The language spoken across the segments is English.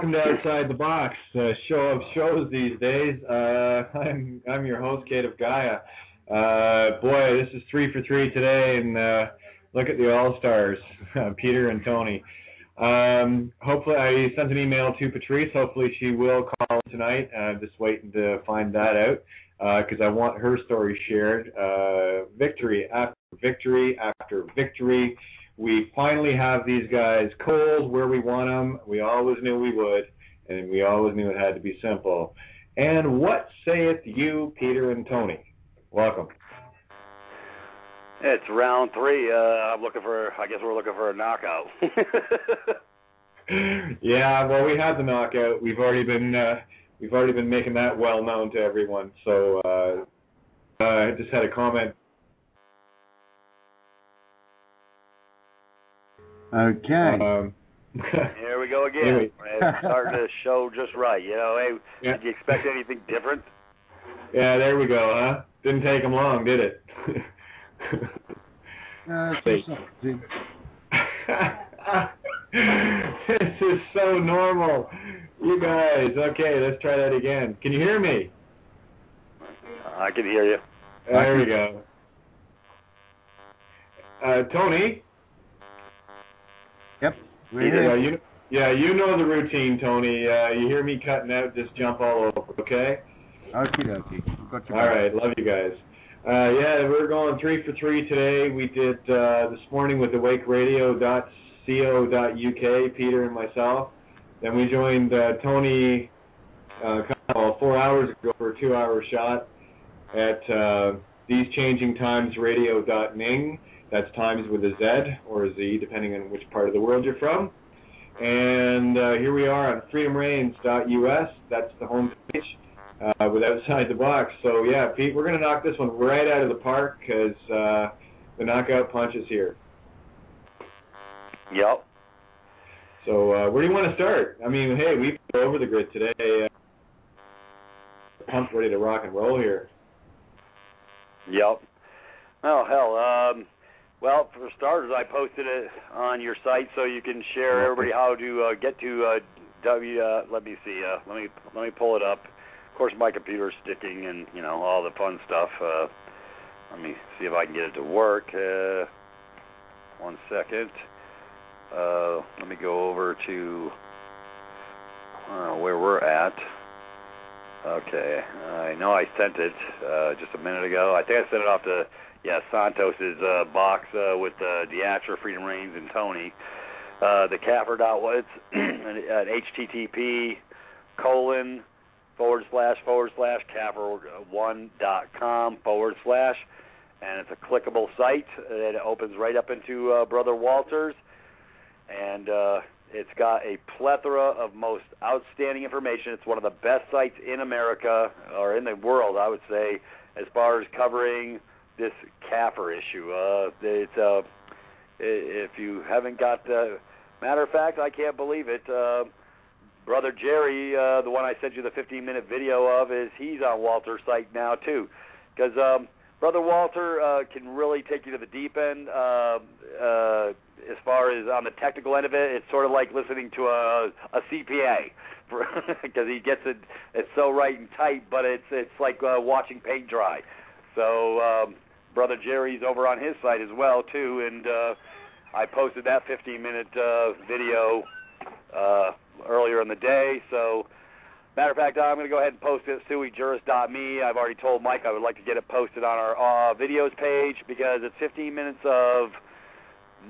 welcome to Outside the Box, show of shows these days. I'm your host, Kate of Gaia. Boy, this is 3 for 3 today, and look at the All-Stars, Peter and Tony. Hopefully, I sent an email to Patrice. Hopefully, she will call tonight. I'm just waiting to find that out because I want her story shared. Victory after victory after victory. We finally have these guys cold where we want them. We always knew we would, and we always knew it had to be simple. And what saith you, Peter and Tony? Welcome. It's round 3. I guess we're looking for a knockout. Yeah, well, we had the knockout. We've already been making that well known to everyone. So I just had a comment. Okay. Here we go again. Anyway. It's starting to show just right. You know, hey, Yeah. Did you expect anything different? Yeah, there we go, huh? Didn't take them long, did it? This is so normal. You guys, okay, let's try that again. Can you hear me? I can hear you. There we go. Tony? Yep. You know the routine, Tony. You hear me cutting out, just jump all over, okay? Okie dokie. All right, love you guys. Yeah, we're going 3 for 3 today. We did this morning with awakeradio.co.uk, Peter and myself. Then we joined Tony 4 hours ago for a 2-hour shot at TheseChangingTimesRadio.ning. That's times with a Z or a Z, depending on which part of the world you're from. And here we are on freedomreigns.us. That's the home page with Outside the Box. So, yeah, Pete, we're going to knock this one right out of the park because the knockout punch is here. Yep. So where do you want to start? I mean, hey, we've been over the grid today. Pumped, ready to rock and roll here. Yep. Oh, hell. Well, for starters, I posted it on your site so you can share everybody how to get to let me see. Let me pull it up. Of course, my computer's sticking and, you know, all the fun stuff. Let me see if I can get it to work. 1 second. Let me go over to where we're at. Okay. I know I sent it just a minute ago. I think I sent it off to... Yeah, Santos's box with Diatra, Freedom Reigns, and Tony. The Kaffer.woods at http://kaffer1.com/ and it's a clickable site. It opens right up into Brother Walters, and it's got a plethora of most outstanding information. It's one of the best sites in America, or in the world, I would say, as far as covering this Kaffer issue. If you haven't got, matter of fact, I can't believe it. Brother Jerry, the one I sent you the 15-minute video of, he's on Walter's site now too, because Brother Walter can really take you to the deep end. As far as on the technical end of it, it's sort of like listening to a CPA, because he gets it. It's so right and tight, but it's like watching paint dry. So Brother Jerry's over on his site as well, too, and I posted that 15-minute video earlier in the day. So, matter of fact, I'm going to go ahead and post it at suijuris.me. I've already told Mike I would like to get it posted on our videos page because it's 15 minutes of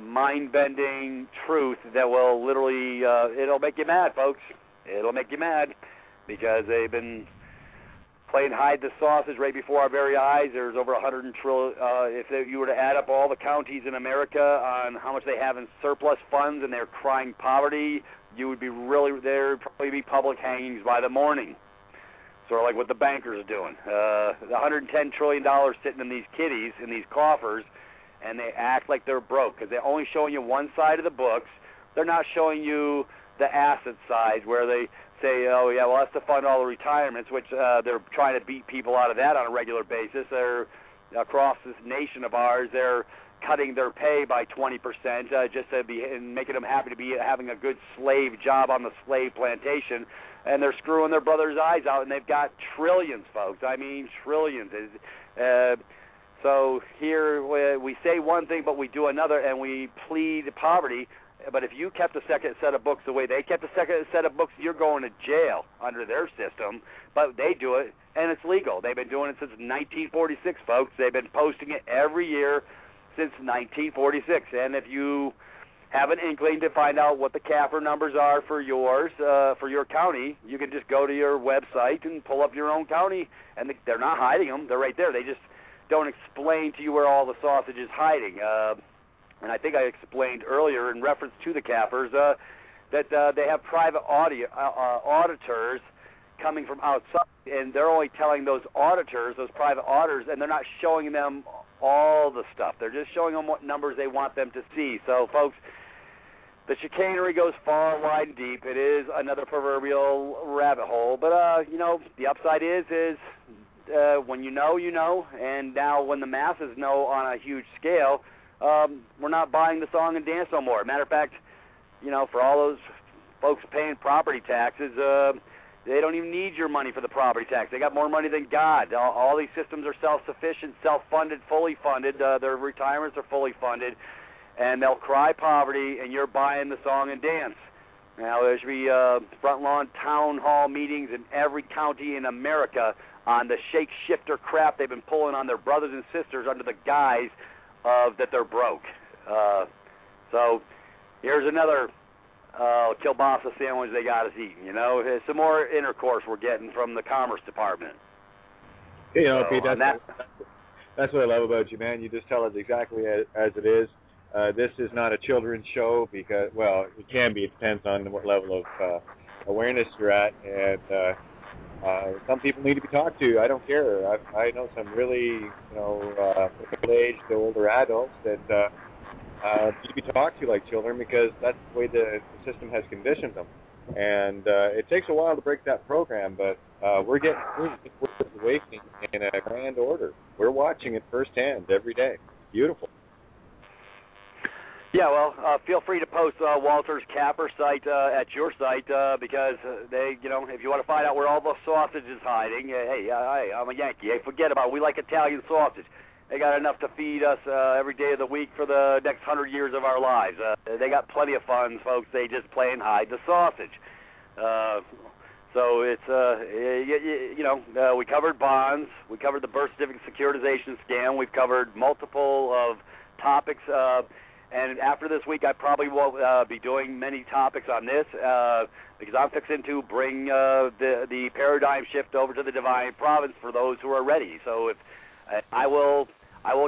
mind-bending truth that will literally, it'll make you mad, folks. It'll make you mad because they've been playing hide the sausage right before our very eyes. There's over 100 trillion. If you were to add up all the counties in America on how much they have in surplus funds and they're crying poverty, you would be there would probably be public hangings by the morning. Sort of like what the bankers are doing. The $110 trillion sitting in these kitties, in these coffers, and they act like they're broke because they're only showing you one side of the books. They're not showing you the asset side where they say, oh, yeah, well, that's to fund all the retirements, which they're trying to beat people out of that on a regular basis. They're across this nation of ours, they're cutting their pay by 20% just to be and making them happy to be having a good slave job on the slave plantation, and they're screwing their brothers' eyes out, and they've got trillions, folks. I mean, trillions. So here we say one thing, but we do another, and we plead poverty. But if you kept a second set of books the way they kept a second set of books, you're going to jail under their system. But they do it, and it's legal. They've been doing it since 1946, folks. They've been posting it every year since 1946. And if you have an inkling to find out what the CAFR numbers are for yours, for your county, you can just go to your website and pull up your own county. And they're not hiding them. They're right there. They just don't explain to you where all the sausage is hiding. And I think I explained earlier in reference to the CAFRs that they have private auditors coming from outside, and they're only telling those auditors, those private auditors, and they're not showing them all the stuff. They're just showing them what numbers they want them to see. So, folks, the chicanery goes far, wide, and deep. It is another proverbial rabbit hole. But, the upside is when you know, you know. And now when the masses know on a huge scale, we're not buying the song and dance no more. Matter of fact, for all those folks paying property taxes, they don't even need your money for the property tax. They got more money than God. All these systems are self-sufficient, self-funded, fully funded. Their retirements are fully funded. And they'll cry poverty, and you're buying the song and dance. Now, there should be front lawn town hall meetings in every county in America on the shake-shifter crap they've been pulling on their brothers and sisters under the guise of that they're broke. So here's another kielbasa sandwich they got us eating. Some more intercourse we're getting from the Commerce Department. Pete, that's what I love about you, man. You just tell us exactly as it is. This is not a children's show because, well, it can be. It depends on what level of awareness you're at, and some people need to be talked to. I don't care. I know some really, middle-aged, older adults that need to be talked to like children because that's the way the system has conditioned them. And it takes a while to break that program, but we're getting awakening in a grand order. We're watching it firsthand every day. Beautiful. Yeah, well, feel free to post Walter's CAFR site at your site because they, if you want to find out where all the sausage is hiding, hey, I'm a Yankee. Hey, forget about it. We like Italian sausage. They got enough to feed us every day of the week for the next 100 years of our lives. They got plenty of funds, folks. They just play and hide the sausage. So it's, we covered bonds. We covered the birth certificate securitization scam. We've covered multiple of topics. And after this week, I probably won't be doing many topics on this because I'm fixing to bring the paradigm shift over to the divine province for those who are ready. So if I will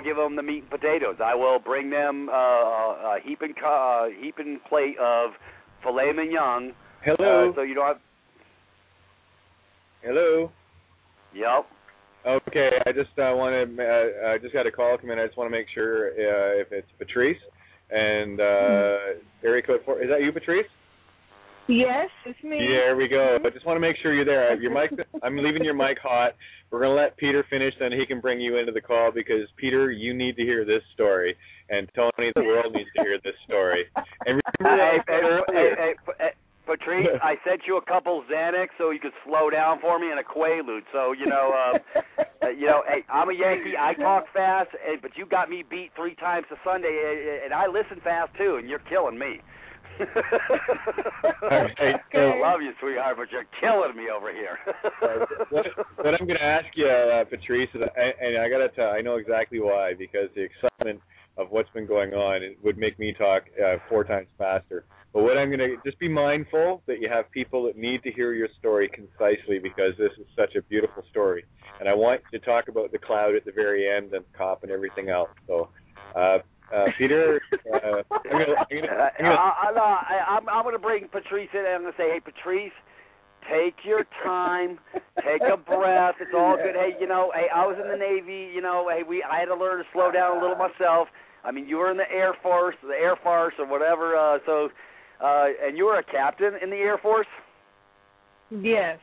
give them the meat and potatoes. I will bring them a heaping plate of filet mignon. Hello. So you don't have. Hello. Yep. Okay, I just I just got a call come in. I just want to make sure if it's Patrice. And area code 4. Is that you, Patrice? Yes, it's me. Yeah, there we go. I just want to make sure you're there. Your mic. I'm leaving your mic hot. We're going to let Peter finish, then he can bring you into the call because, Peter, you need to hear this story. And Tony, the world needs to hear this story. And remember, hey, Patrice, I sent you a couple Xanax so you could slow down for me and a Quaalude. So, hey, I'm a Yankee. I talk fast, but you got me beat 3 times to Sunday, and I listen fast, too, and you're killing me. I love you, sweetheart, but you're killing me over here. what I'm going to ask you, Patrice, and I got to tell, I know exactly why, because the excitement of what's been going on, it would make me talk 4 times faster. But what I'm going to just be mindful that you have people that need to hear your story concisely because this is such a beautiful story. And I want you to talk about the cloud at the very end and the cop and everything else. So, Peter, I'm going to bring Patrice in and I'm going to say, hey, Patrice, take your time, take a breath. It's all good. Hey, hey, I was in the Navy. Hey, I had to learn to slow down a little myself. I mean, you were in the Air Force or whatever. And you were a captain in the Air Force? Yes.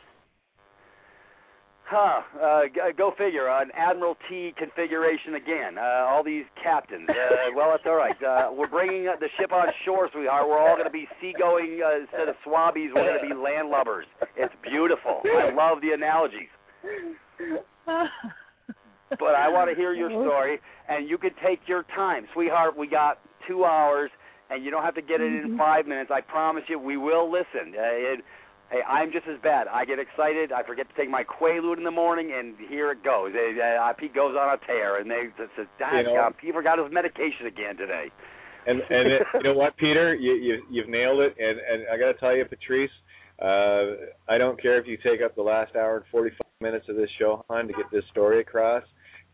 Go figure. An Admiralty configuration again. All these captains. Well, that's all right. We're bringing the ship on shore, sweetheart. We're all going to be seagoing instead of swabbies. We're going to be landlubbers. It's beautiful. I love the analogies. But I want to hear your story, and you can take your time. Sweetheart, we got 2 hours, and you don't have to get it in 5 minutes. I promise you, we will listen. Hey, I'm just as bad. I get excited. I forget to take my Quaalude in the morning, and here it goes. Pete goes on a tear, and he forgot his medication again today. And you know what, Peter? You've nailed it. And I got to tell you, Patrice, I don't care if you take up the last hour and 45 minutes of this show, hon, to get this story across.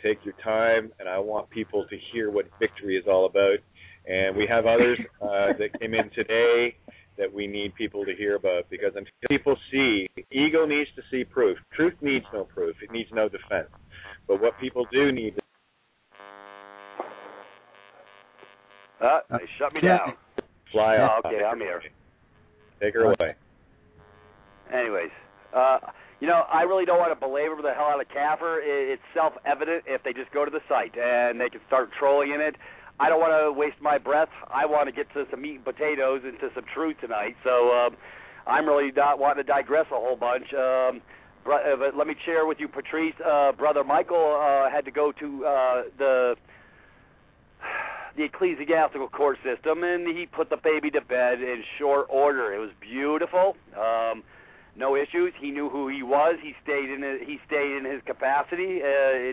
Take your time, and I want people to hear what victory is all about. And we have others that came in today that we need people to hear about, because until people see, ego needs to see proof. Truth needs no proof. It needs no defense. But what people do need to... They shut me down. Fly off. Okay, I'm here. Take her away. Anyways, I really don't want to belabor the hell out of Kaffir. It's self-evident if they just go to the site and they can start trolling in it. I don't want to waste my breath. I want to get to some meat and potatoes and to some truth tonight. So I'm really not wanting to digress a whole bunch. But let me share with you, Patrice. Brother Michael had to go to the ecclesiastical court system, and he put the baby to bed in short order. It was beautiful. No issues. He knew who he was. He stayed in his capacity,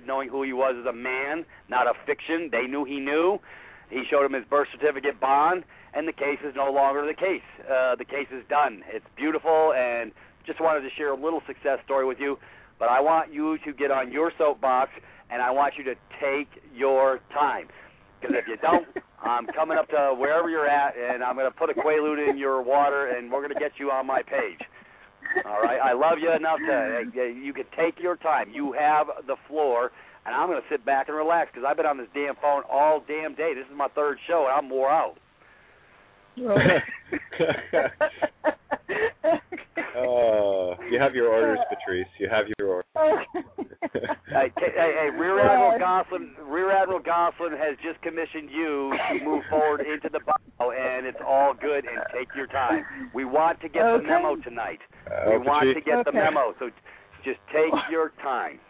knowing who he was as a man, not a fiction. They knew he knew. He showed him his birth certificate bond, and the case is no longer the case. The case is done. It's beautiful, and just wanted to share a little success story with you. But I want you to get on your soapbox, and I want you to take your time. Because if you don't, I'm coming up to wherever you're at, and I'm going to put a Quaalude in your water, and we're going to get you on my page. All right, I love you enough you can take your time. You have the floor, and I'm going to sit back and relax because I've been on this damn phone all damn day. This is my third show, and I'm wore out. You have your orders, Patrice. You have your orders. Hey, Rear Admiral Goslin has just commissioned you to move forward into the bow, and it's all good, and take your time. We want to get the memo tonight. We want to get the memo, so just take your time.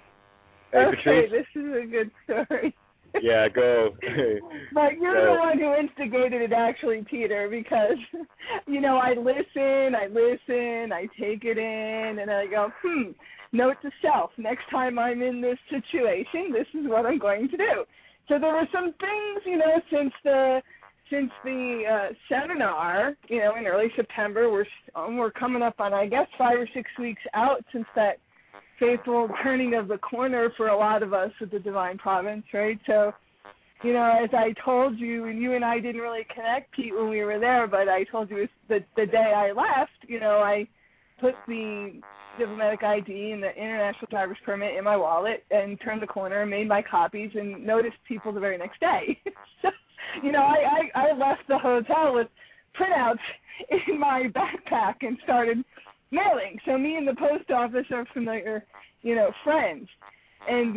Hey, Patrice. This is a good story. Yeah, go. But you're the one who instigated it, actually, Peter, because, I listen, I take it in, and I go, note to self, next time I'm in this situation, this is what I'm going to do. So there were some things, since the seminar, in early September, we're coming up on, I guess, 5 or 6 weeks out since that faithful turning of the corner for a lot of us with the Divine Providence, right? So, as I told you, and you and I didn't really connect, Pete, when we were there, but I told you the day I left, I put the diplomatic ID and the international driver's permit in my wallet and turned the corner and made my copies and noticed people the very next day. So, I left the hotel with printouts in my backpack and started mailing. So me and the post office are familiar, friends. And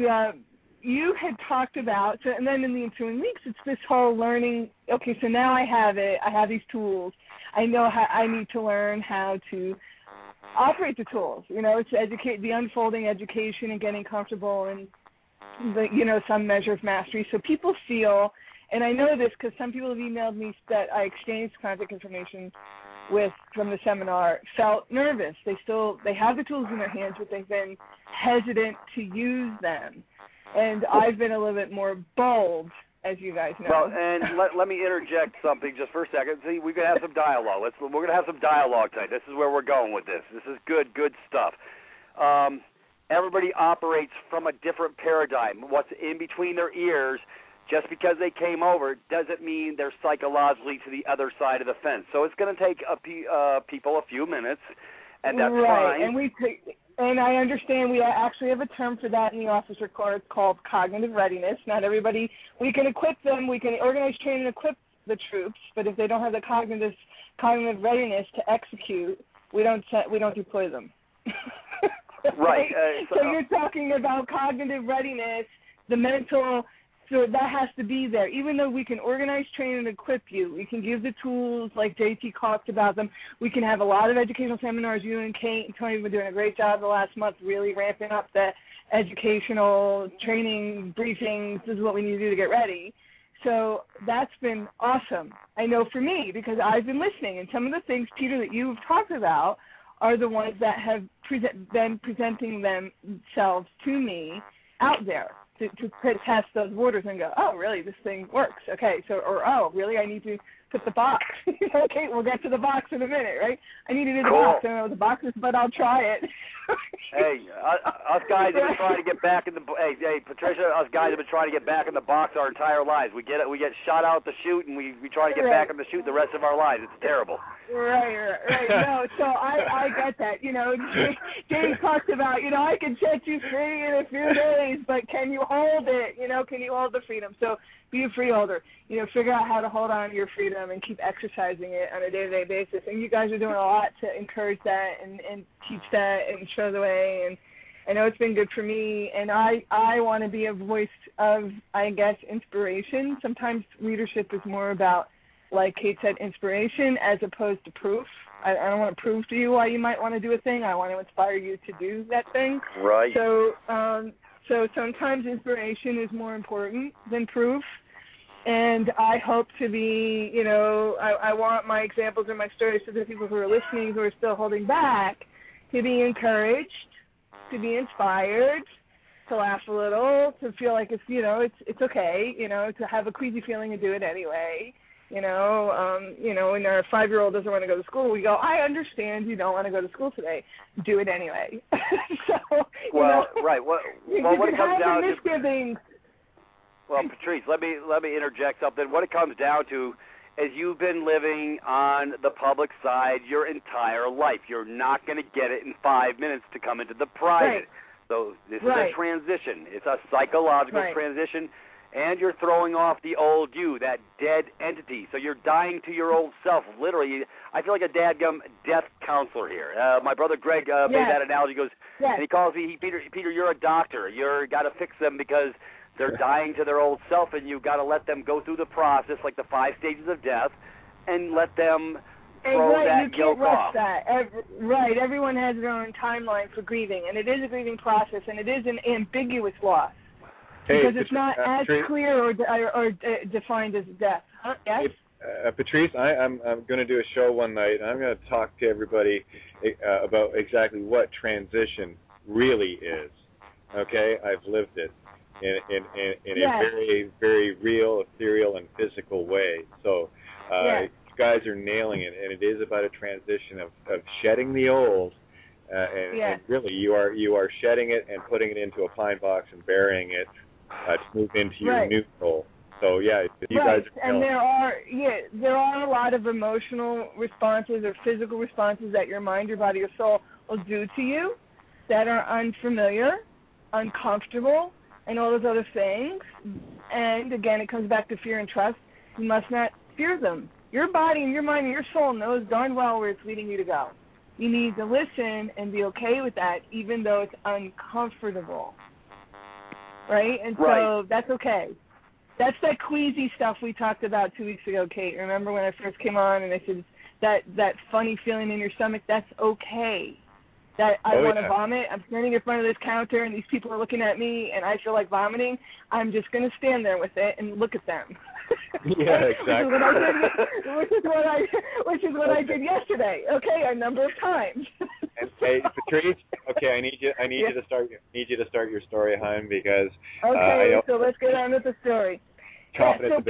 you had talked about, and then in the ensuing weeks, it's this whole learning, okay, so now I have it. I have these tools. I know how I need to learn how to operate the tools. It's the unfolding education and getting comfortable and, some measure of mastery. So people feel, and I know this because some people have emailed me that I exchanged contact information from the seminar, felt nervous. They have the tools in their hands, but they've been hesitant to use them. And I've been a little bit more bold, as you guys know. Well, and let me interject something just for a second. See, we're going to have some dialogue. We're going to have some dialogue tonight. This is where we're going with this. This is good stuff. Everybody operates from a different paradigm. What's in between their ears, just because they came over doesn't mean they're psychologically to the other side of the fence. So it's going to take people a few minutes, and that's right. fine. And I understand we actually have a term for that in the office record. It's called cognitive readiness. Not everybody, we can equip them, we can organize, train, and equip the troops, but if they don't have the cognitive readiness to execute, we don't deploy them. Right. So you're talking about cognitive readiness, the mental. So that has to be there. Even though we can organize, train, and equip you, we can give the tools like JT talked about them. We can have a lot of educational seminars. You and Kate and Tony have been doing a great job the last month really ramping up the educational training briefings. This is what we need to do to get ready. So that's been awesome. I know for me, because I've been listening, and some of the things, Peter, that you've talked about are the ones that have been presenting themselves to me out there. To test those waters and go, oh, really, this thing works. Okay, so, or, oh, really, I need to put the box. Okay, we'll get to the box in a minute, right? I need to do the box. I don't know what the box is, but I'll try it. Hey, us guys have been trying to get back in the. Hey, Patricia, us guys have been trying to get back in the box our entire lives. We get shot out the chute, and we try to get back in the chute the rest of our lives. It's terrible. Right. No, so I get that. You know, James talked about, you know, I can set you free in a few days, but can you hold it? You know, can you hold the freedom? So be a freeholder. You know, figure out how to hold on to your freedom and keep exercising it on a day-to-day basis. And you guys are doing a lot to encourage that and teach that and show the way. And I know it's been good for me. And I want to be a voice of, I guess, inspiration. Sometimes leadership is more about, like Kate said, inspiration as opposed to proof. I don't want to prove to you why you might want to do a thing. I want to inspire you to do that thing. Right. So sometimes inspiration is more important than proof. And I hope to be, you know, I want my examples and my stories to the people who are listening, who are still holding back, to be encouraged, to be inspired, to laugh a little, to feel like it's, you know, it's okay, you know, to have a queasy feeling and do it anyway. You know, when our 5-year-old doesn't want to go to school, we go, I understand you don't want to go to school today. Do it anyway. Right. What it comes down to, misgivings. Well, Patrice, let me interject something. What it comes down to is you've been living on the public side your entire life. You're not going to get it in 5 minutes to come into the private. Right. So this is a transition. It's a psychological transition. And you're throwing off the old you, that dead entity. So you're dying to your old self, literally. I feel like a dadgum death counselor here. My brother Greg made that analogy. He goes, and he calls me, Peter, you're a doctor. You've got to fix them because they're dying to their old self, and you've got to let them go through the process, like the 5 stages of death, and let them throw that yoke off. Right. Everyone has their own timeline for grieving, and it is a grieving process, and it is an ambiguous loss. Because it's not as clear or defined as death. Huh? Yes? Patrice, I'm going to do a show one night, and I'm going to talk to everybody about exactly what transition really is. Okay? I've lived it in a very, very real, ethereal, and physical way. So you guys are nailing it, and it is about a transition of shedding the old. And really, you are shedding it and putting it into a pine box and burying it to move into your new role. So you guys are and there are a lot of emotional responses or physical responses that your mind, your body, your soul will do to you that are unfamiliar, uncomfortable, and all those other things. And again, it comes back to fear and trust. You must not fear them. Your body and your mind and your soul knows darn well where it's leading you to go. You need to listen and be okay with that, even though it's uncomfortable. Right? And so that's okay. That's that queasy stuff we talked about 2 weeks ago, Kate. Remember when I first came on and I said that funny feeling in your stomach? That's okay. That I want to vomit. I'm standing in front of this counter and these people are looking at me and I feel like vomiting. I'm just going to stand there with it and look at them. Yeah, exactly. Which is what I did yesterday. Okay, a number of times. And hey, Patrice. Okay, I need you to start your story, hon, because so let's get on with the story. So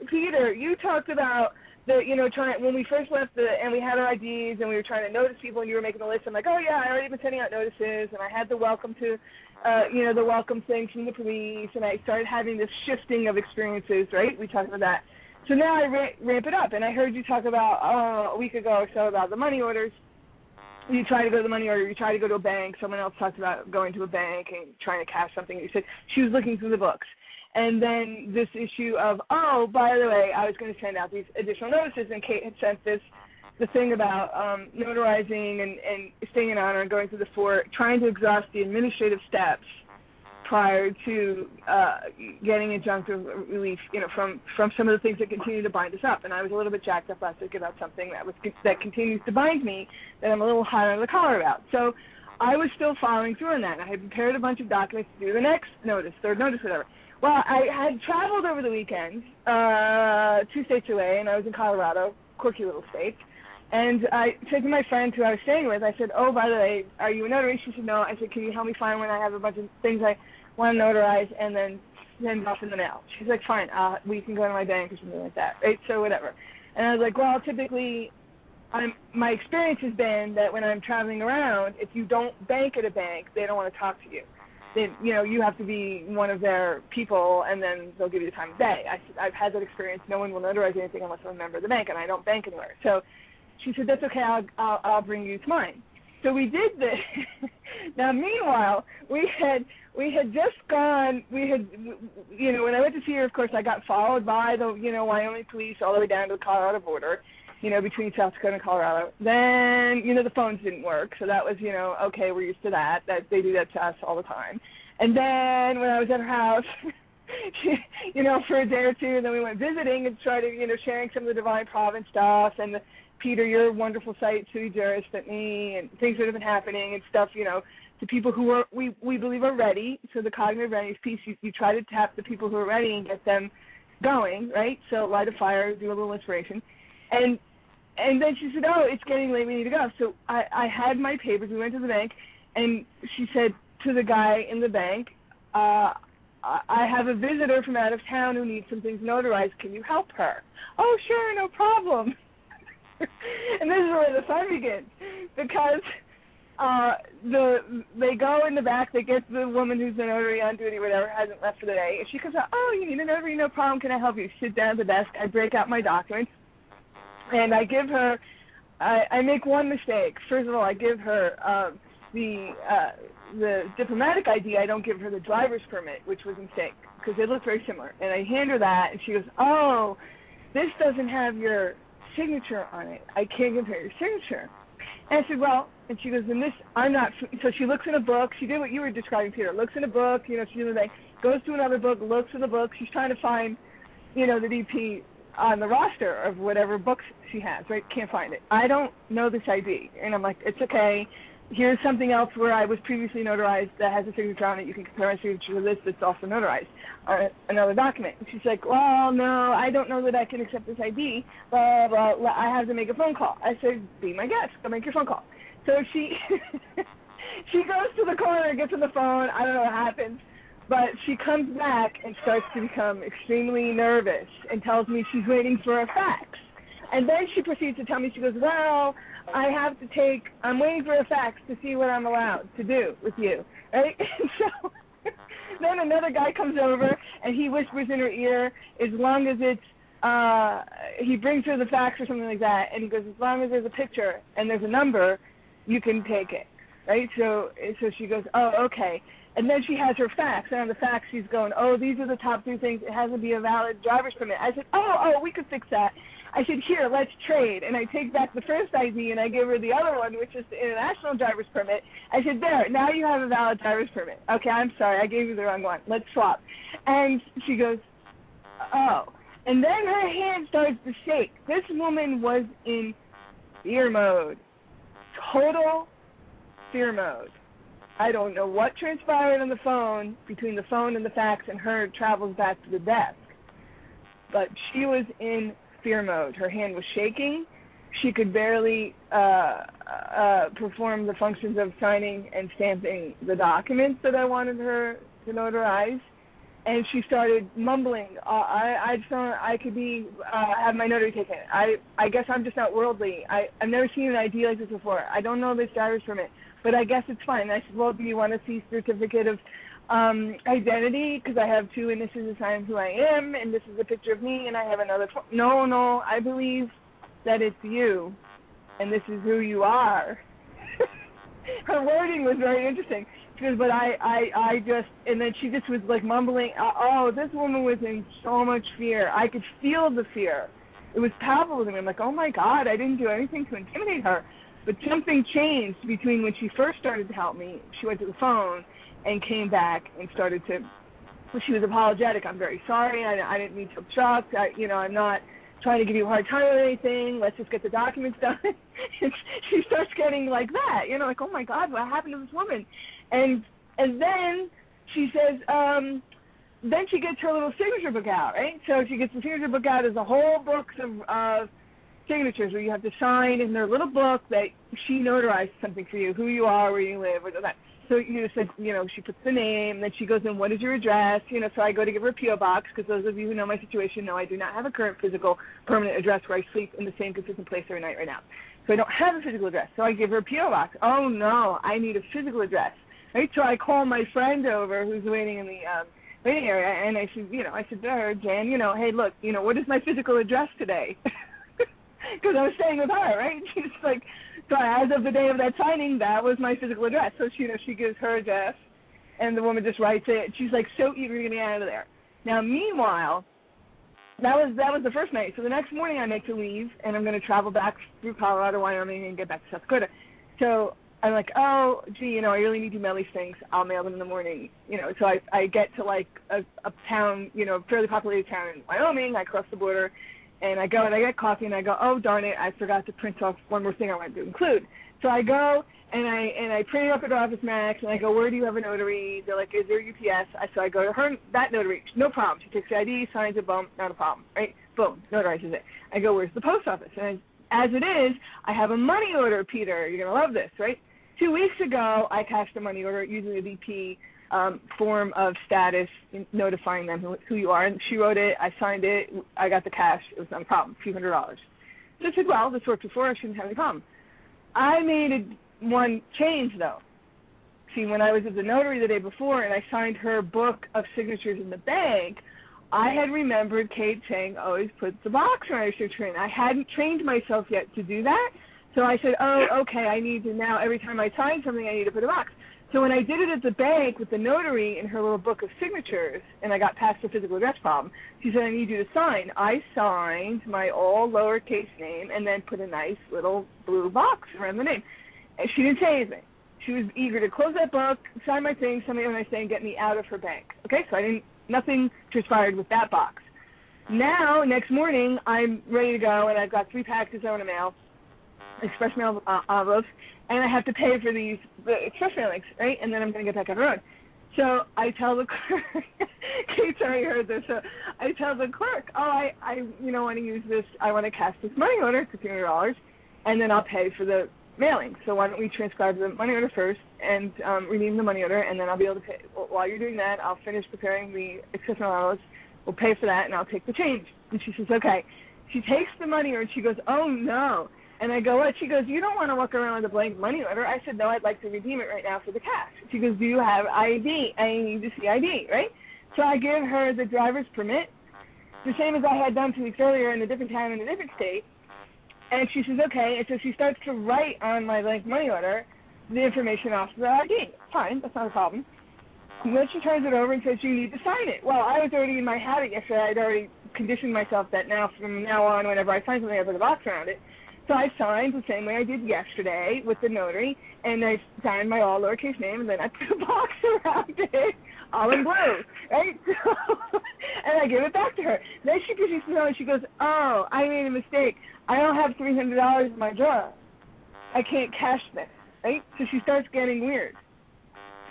Peter, you talked about when we first left and we had our IDs and we were trying to notice people and you were making a list. I'm like, I already been sending out notices and I had the welcome to, the welcome thing from the police and I started having this shifting of experiences, right? We talked about that. So now I ramp it up and I heard you talk about a week ago or so about the money orders. You try to go to the money order, you try to go to a bank. Someone else talked about going to a bank and trying to cash something. You said she was looking through the books. And then this issue of, by the way, I was going to send out these additional notices, and Kate had sent this the thing about notarizing and staying in honor and going through the fort, trying to exhaust the administrative steps prior to getting injunctive relief, from some of the things that continue to bind us up. And I was a little bit jacked up last week about something that continues to bind me that I'm a little hot under the collar about. So I was still following through on that. I had prepared a bunch of documents to do the next notice, third notice, whatever. Well, I had traveled over the weekend, 2 states away, and I was in Colorado, quirky little state. And I said to my friend who I was staying with, I said, oh, by the way, are you a notary? She said, no. I said, can you help me find when I have a bunch of things I want to notarize and then send off in the mail? She's like, fine, we can go to my bank or something like that, right? So whatever. And I was like, well, typically my experience has been that when I'm traveling around, if you don't bank at a bank, they don't want to talk to you. Then, you have to be one of their people, and then they'll give you the time of day. I've had that experience. No one will notarize anything unless I'm a member of the bank, and I don't bank anywhere. So she said, that's okay, I'll bring you to mine. So we did this. Now, meanwhile, we had just gone, when I went to see her, of course, I got followed by the, Wyoming police all the way down to the Colorado border, between South Dakota and Colorado. Then, the phones didn't work, so that was, okay, we're used to that they do that to us all the time. And then when I was at her house, for a day or two, and then we went visiting and started, sharing some of the Divine Providence stuff and Peter, your wonderful site, Sui Juris, at me, and things that have been happening and stuff, to people who are, we believe are ready. So the cognitive readiness piece, you try to tap the people who are ready and get them going, right? So light a fire, do a little inspiration. And then she said, oh, it's getting late, we need to go. So I had my papers, we went to the bank, and she said to the guy in the bank, I have a visitor from out of town who needs some things notarized. Can you help her? Oh, sure, no problem. And this is where the fun begins, because they go in the back, they get the woman who's the notary on duty, whatever, hasn't left for the day, and she comes out, oh, you need a notary, no problem, can I help you? Sit down at the desk, I break out my documents, and I give her, I make one mistake. First of all, I give her the diplomatic ID. I don't give her the driver's permit, which was a mistake, because they look very similar. And I hand her that, and she goes, oh, this doesn't have your signature on it. I can't compare your signature. And I said, well, and she goes, in this, I'm not, so she looks in a book. She did what you were describing, Peter. Looks in a book, she's in the bank, goes to another book, looks in the book. She's trying to find, the DP on the roster of whatever books she has, right? Can't find it. I don't know this ID. And I'm like, it's okay. Here's something else where I was previously notarized that has a signature on it. You can compare my signature to this that's also notarized, another document. And she's like, well, no, I don't know that I can accept this ID, blah, blah, blah. I have to make a phone call. I said, be my guest. Go make your phone call. So she she goes to the corner, gets on the phone. I don't know what happens, but she comes back and starts to become extremely nervous and tells me she's waiting for a fax. And then she proceeds to tell me, she goes, well, I'm waiting for a fax to see what I'm allowed to do with you, right? And so then another guy comes over, and he whispers in her ear, as long as it's, he brings her the fax or something like that, and he goes, as long as there's a picture and there's a number, you can take it, right? So she goes, oh, okay. And then she has her fax, and on the fax she's going, oh, these are the top 3 things. It has to be a valid driver's permit. I said, oh, we could fix that. I said, here, let's trade. And I take back the first ID, and I give her the other one, which is the international driver's permit. I said, there, now you have a valid driver's permit. Okay, I'm sorry, I gave you the wrong one. Let's swap. And she goes, oh. And then her hand starts to shake. This woman was in fear mode, total fear mode. I don't know what transpired on the phone, between the phone and the fax and her travels back to the desk. But she was in fear mode. Her hand was shaking. She could barely perform the functions of signing and stamping the documents that I wanted her to notarize. And she started mumbling. I could have my notary taken. I guess I'm just not worldly. I've never seen an ID like this before. I don't know this driver's permit, but I guess it's fine. And I said, well, do you want to see certificate of identity? Because I have 2 witnesses assigned who I am, and this is a picture of me, and I have another. No, I believe that it's you, and this is who you are. Her wording was very interesting. She goes, but I just, and then she just was like mumbling. Oh, this woman was in so much fear. I could feel the fear. It was palpable to me. I'm like, oh my God, I didn't do anything to intimidate her. But something changed between when she first started to help me. She went to the phone and came back and started to, she was apologetic. I'm very sorry. I didn't mean to obstruct. I'm not trying to give you a hard time or anything. Let's just get the documents done. She starts getting like that, like, oh my God, what happened to this woman? And then she says, then she gets her little signature book out, right? So she gets the signature book out. There's a whole book of signatures where you have to sign in their little book that she notarized something for you, who you are, where you live, or that. So you said, she puts the name, then she goes in, what is your address? So I go to give her a P.O. box, because those of you who know my situation know I do not have a current physical permanent address where I sleep in the same consistent place every night right now. So I don't have a physical address. So I give her a P.O. box. Oh, no, I need a physical address. Right? So I call my friend over who's waiting in the waiting area, and I said to her, Jan, hey, look, what is my physical address today? Because I was staying with her, right? She's like, so as of the day of that signing, that was my physical address. So she gives her address, and the woman just writes it. She's like so eager to get me out of there. Now, meanwhile, that was the first night. So the next morning, I make to leave, and I'm going to travel back through Colorado, Wyoming, and get back to South Dakota. So I'm like, oh, gee, I really need to mail these things. I'll mail them in the morning. So I get to like a town, fairly populated town in Wyoming. I cross the border. And I go and I get coffee and I go, oh, darn it, I forgot to print off one more thing I wanted to include. So I go and I print it up at Office Max and I go, where do you have a notary? They're like, is there UPS? So I go to her, that notary, no problem. She takes the ID, signs it, boom, not a problem, right? Boom, notarizes it. I go, where's the post office? And as it is, I have a money order, Peter. You're going to love this, right? 2 weeks ago, I cashed a money order using the VP form of status, notifying them who you are. And she wrote it, I signed it, I got the cash, it was not a problem, a few $100s. So I said, well, this worked before, I shouldn't have any problem. I made one change, though. See, when I was at the notary the day before and I signed her book of signatures in the bank, I had remembered Kate saying, always put the box on your signature in. I hadn't trained myself yet to do that. So I said, oh, okay, I need to now, every time I sign something, I need to put a box. So when I did it at the bank with the notary in her little book of signatures, and I got past the physical address problem, she said, I need you to sign. I signed my all lowercase name and then put a nice little blue box around the name. And she didn't say anything. She was eager to close that book, sign my thing, send me a nice thing, and get me out of her bank. Okay, so nothing transpired with that box. Now, next morning, I'm ready to go, and I've got 3 packages I want to mail, express mail envelopes, and I have to pay for the express mailings, right? And then I'm going to get back on the road. So I tell the clerk, Kate's already heard this, so I tell the clerk, oh, I want to use this, I want to cash this money order, $1,500, and then I'll pay for the mailing. So why don't we transcribe the money order first and redeem the money order, and then I'll be able to pay. While you're doing that, I'll finish preparing the express mail envelopes, we'll pay for that, and I'll take the change. And she says, okay. She takes the money order, and she goes, oh, no. And I go, what? She goes, you don't want to walk around with a blank money order. I said, no, I'd like to redeem it right now for the cash. She goes, do you have ID? I need to see ID, right? So I give her the driver's permit, the same as I had done 2 weeks earlier in a different town in a different state. And she says, okay. And so she starts to write on my blank money order the information off the ID. Fine, that's not a problem. And then she turns it over and says, you need to sign it. Well, I was already in my habit yesterday. I'd already conditioned myself that now, from now on, whenever I sign something, I put a box around it. So I signed the same way I did yesterday with the notary, and I signed my all lowercase name, and then I put a box around it, all in blue, right? So, and I give it back to her. Then she proceeds to know, and she goes, oh, I made a mistake. I don't have $300 in my drawer. I can't cash this, right? So she starts getting weird.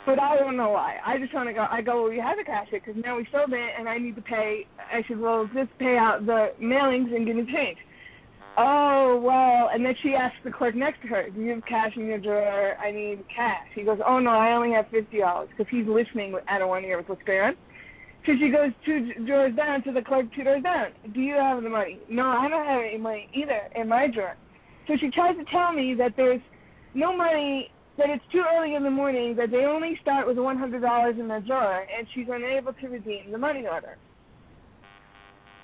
But I don't know why. I just want to go. I go, well, you have to cash it because now we sold it, and I need to pay. I said, well, just pay out the mailings and give me change. Oh, well, and then she asks the clerk next to her, do you have cash in your drawer? I need cash. He goes, oh, no, I only have $50 because he's listening out of one ear with what's going on. So she goes 2 drawers down to the clerk 2 doors down. Do you have the money? No, I don't have any money either in my drawer. So she tries to tell me that there's no money, that it's too early in the morning, that they only start with $100 in their drawer, and she's unable to redeem the money order.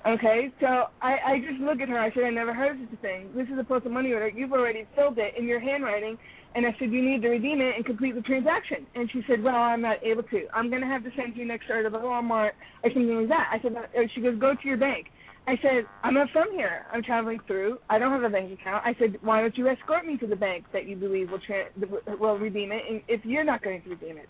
Okay, so I just look at her. I said, I never heard of such a thing. This is a postal money order. You've already filled it in your handwriting. And I said, you need to redeem it and complete the transaction. And she said, well, I'm not able to. I'm going to have to send you next door to the Walmart or something like that. I said, she goes, go to your bank. I said, I'm not from here. I'm traveling through. I don't have a bank account. I said, why don't you escort me to the bank that you believe will redeem it? And if you're not going to redeem it,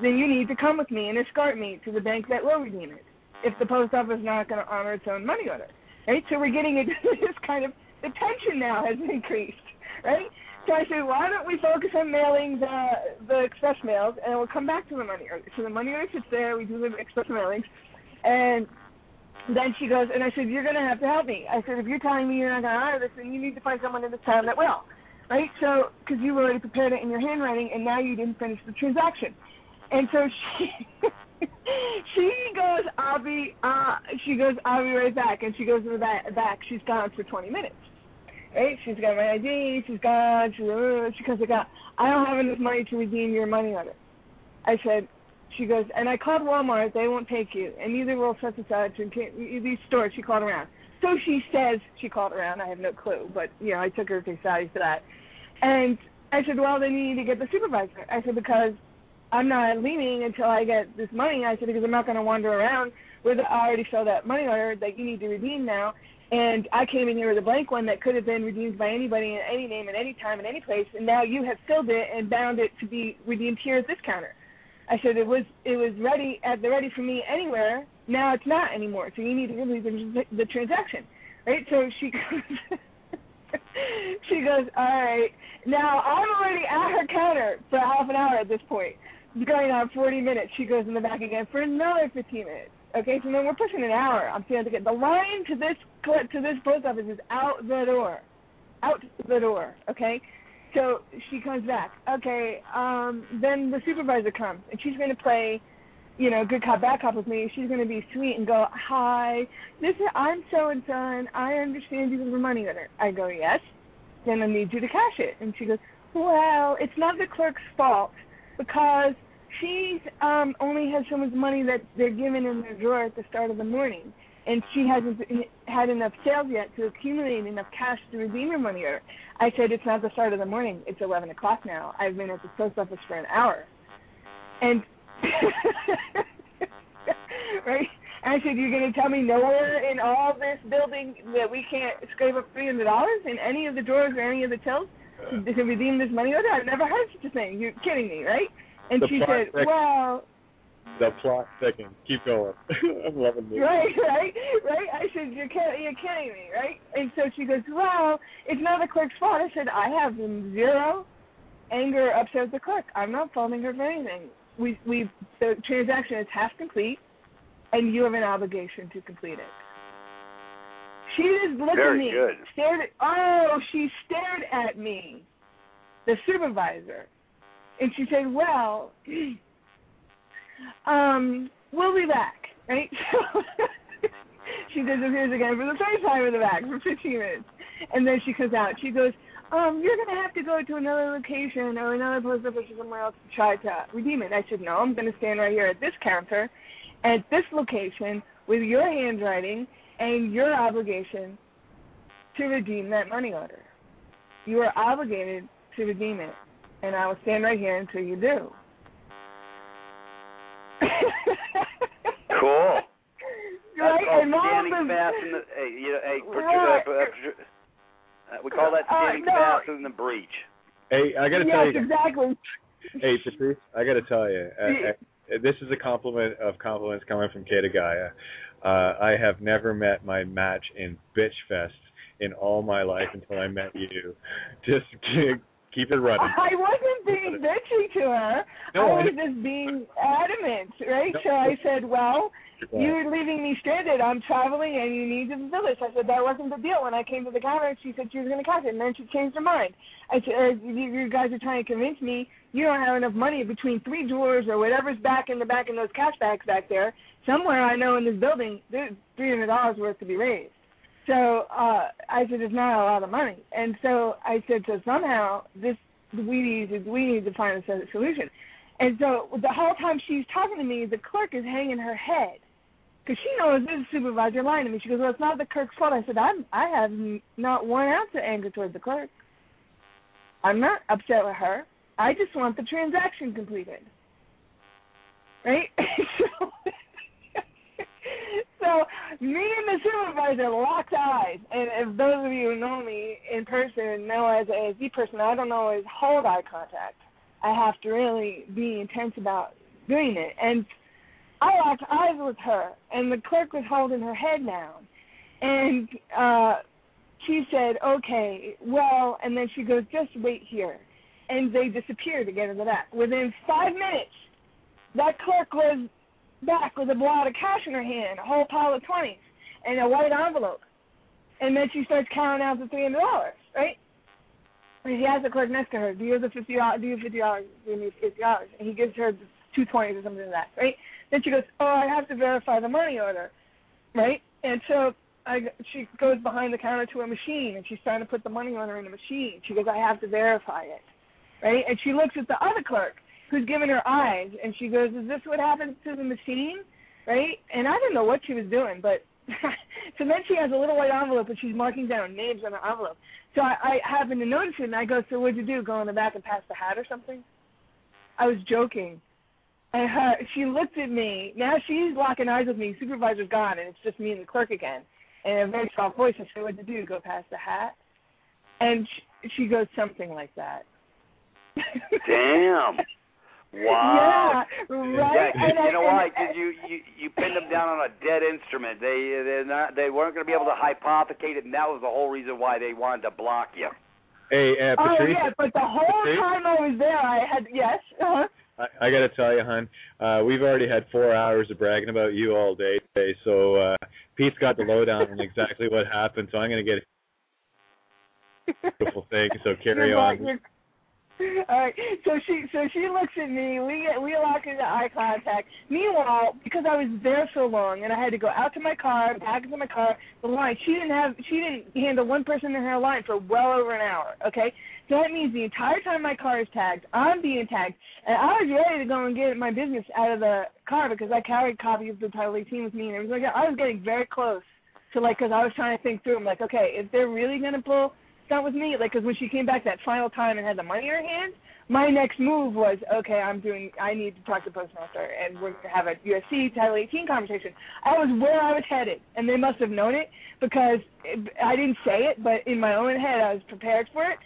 then you need to come with me and escort me to the bank that will redeem it if the post office is not going to honor its own money order, right? So we're getting into this kind of, the tension now has increased, right? So I said, why don't we focus on mailing the express mails, and we'll come back to the money order. So the money order sits there. We do the express mailings, and then she goes, and I said, you're going to have to help me. I said, if you're telling me you're not going to honor this, then you need to find someone in this town that will, right? So, because you already prepared it in your handwriting, and now you didn't finish the transaction. And so she goes, I'll be right back. And she goes to the back. She's gone for 20 minutes. Right? She's got my ID. She's gone. She comes like, I don't have enough money to redeem your money order. I said, she goes, and I called Walmart. They won't take you. And neither will such and such. And these stores, she called around. So she says she called around. I have no clue. But, I took her face value for that. And I said, well, then you need to get the supervisor. I said, because I'm not leaving until I get this money. I said, because I'm not going to wander around with I already filled that money order that you need to redeem now. And I came in here with a blank one that could have been redeemed by anybody in any name at any time in any place. And now you have filled it and bound it to be redeemed here at this counter. I said, it was ready for me anywhere. Now it's not anymore. So you need to complete the transaction. Right? So she goes, she goes, all right. Now I'm already at her counter for half an hour at this point. It's going on 40 minutes. She goes in the back again for another 15 minutes. Okay, so then we're pushing an hour. I'm saying to get the line to this post office is out the door. Okay, so she comes back. Okay, then the supervisor comes and she's going to play, good cop, bad cop with me. She's going to be sweet and go, hi, I'm so and so, and I understand you have a money order. I go, yes. Then I need you to cash it. And she goes, well, it's not the clerk's fault, because she's only has so much money that they're given in their drawer at the start of the morning, and she hasn't had enough sales yet to accumulate enough cash to redeem her money order. I said, it's not the start of the morning. It's 11 o'clock now. I've been at the post office for an hour. And right? I said, you're going to tell me nowhere in all this building that we can't scrape up $300 in any of the drawers or any of the tills to redeem this money order? I've never heard such a thing. You're kidding me, right? And she said, well... The plot thickens. Keep going. I'm loving this. Right. I said, you're kidding me, right? And so she goes, well, it's not the clerk's fault. I said, I have zero anger or upset with the clerk. I'm not faulting her for anything. The transaction is half complete, and you have an obligation to complete it. She just looked at me. Very good. She stared at me, the supervisor. And she said, well, we'll be back, right? So she disappears again for the third time in the back for 15 minutes. And then she comes out. She goes, you're going to have to go to another location or another post office or somewhere else to try to redeem it. I said, no, I'm going to stand right here at this counter at this location with your handwriting and your obligation to redeem that money order. You are obligated to redeem it, and I will stand right here until you do. Cool. Right? That's called standing fast in the... we call that standing faster than the breach. Hey, I got to tell you. Yes, exactly. Hey, Patrice, I got to tell you. This is a compliment of compliments coming from Kay Gaia. I have never met my match in Bitch Fest in all my life until I met you. Just keep it running. I wasn't being bitchy to her. No, I was just being adamant, right? No. So I said, well, you're leaving me stranded. I'm traveling and you need to fulfill this. I said, that wasn't the deal. When I came to the counter, she said she was going to cash it, and then she changed her mind. I said, you guys are trying to convince me you don't have enough money between 3 drawers or whatever's back in those cash bags back there. Somewhere I know in this building, there's $300 worth to be raised. So I said, it's not a lot of money. And so I said, so somehow we need to find a solution. And so the whole time she's talking to me, the clerk is hanging her head because she knows this supervisor lying to me. She goes, well, it's not the clerk's fault. I said, I have not 1 ounce of anger towards the clerk. I'm not upset with her. I just want the transaction completed. Right? So me and the supervisor locked eyes, and if those of you who know me in person know as an ASD person, I don't always hold eye contact. I have to really be intense about doing it. And I locked eyes with her, and the clerk was holding her head down. And she said, okay, well, and then she goes, just wait here. And they disappeared to get into that. Within 5 minutes, that clerk was back with a wad of cash in her hand, a whole pile of 20s, and a white envelope. And then she starts counting out the $300, right? And she asks the clerk next to her, do you have the $50? Do you have $50? Do you need $50? And he gives her the 220s or something like that, right? Then she goes, oh, I have to verify the money order, right? And so she goes behind the counter to a machine, and she's trying to put the money order in the machine. She goes, I have to verify it, right? And she looks at the other clerk who's giving her eyes, and she goes, is this what happens to the machine, right? And I didn't know what she was doing, but so then she has a little white envelope, and she's marking down names on the envelope. So I happened to notice it, and I go, so what'd you do, go in the back and pass the hat or something? I was joking. And she looked at me. Now she's locking eyes with me. Supervisor's gone, and it's just me and the clerk again. And in a very soft voice, I said, what'd you do, go pass the hat? And she goes, something like that. Damn. Wow. Yeah, right. Yeah, you know why? Because you pinned them down on a dead instrument. They weren't going to be able to hypothecate it, and that was the whole reason why they wanted to block you. Hey, Patrice. Oh yeah, but the whole time I was there, I had I got to tell you, hon, we've already had 4 hours of bragging about you all day today. So Pete's got the lowdown on exactly what happened. So I'm going to get a beautiful thing. So carry on. All right. So she looks at me. We lock into eye contact. Meanwhile, because I was there so long and I had to go out to my car, back into my car, the line. She didn't handle one person in her line for well over an hour. Okay. So that means the entire time my car is tagged, I'm being tagged, and I was ready to go and get my business out of the car because I carried copies of the Title 18 with me and everything like that. I was getting very close to because I was trying to think through. I'm like, okay, if they're really gonna pull stuff with me, because when she came back that final time and had the money in her hand, my next move was, okay, I need to talk to the postmaster, and we're going to have a USC Title 18 conversation. I was where I was headed, and they must have known it, because I didn't say it, but in my own head I was prepared for it,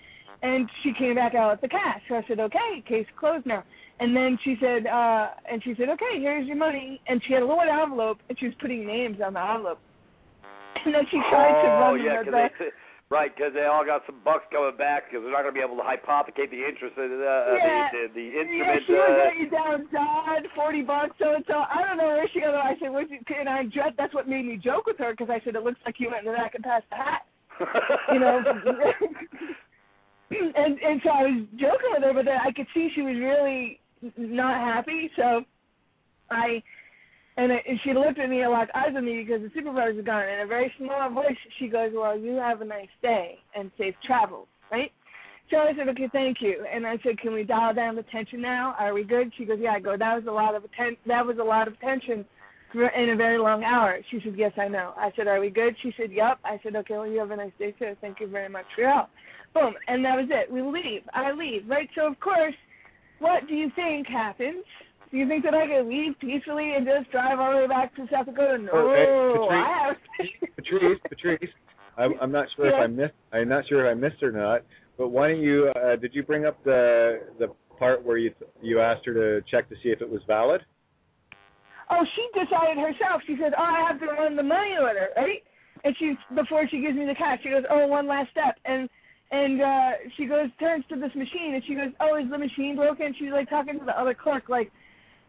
and she came back out with the cash. So I said, okay, case closed now. And then she said, okay, here's your money, and she had a little envelope, and she was putting names on the envelope. And then she tried to run Right, because they all got some bucks coming back because they're not going to be able to hypothecate the interest of the instrument. Yeah, she was writing down God, $40, so I don't know where she got it. I said, that's what made me joke with her because I said, it looks like you went in the back and passed the hat. You know. and so I was joking with her, but then I could see she was really not happy, so And she looked at me and locked eyes on me because the supervisor's gone. In a very small voice, she goes, well, you have a nice day and safe travels, right? So I said, okay, thank you. And I said, can we dial down the tension now? Are we good? She goes, yeah. I go, that was a lot of tension in a very long hour. She said, yes, I know. I said, are we good? She said, yep. I said, okay, well, you have a nice day, too. Thank you very much for your help. Boom. And that was it. We leave. I leave, right? So, of course, what do you think happens? Do you think that I can leave peacefully and just drive all the way back to South Dakota? No, Patrice, I'm not sure if I missed. I'm not sure if I missed or not. But why don't you? Did you bring up the part where you asked her to check to see if it was valid? Oh, she decided herself. She said, "Oh, I have to run the money order, right?" And before she gives me the cash, she goes, "Oh, one last step." And she turns to this machine, and she goes, "Oh, is the machine broken?" She's talking to the other clerk,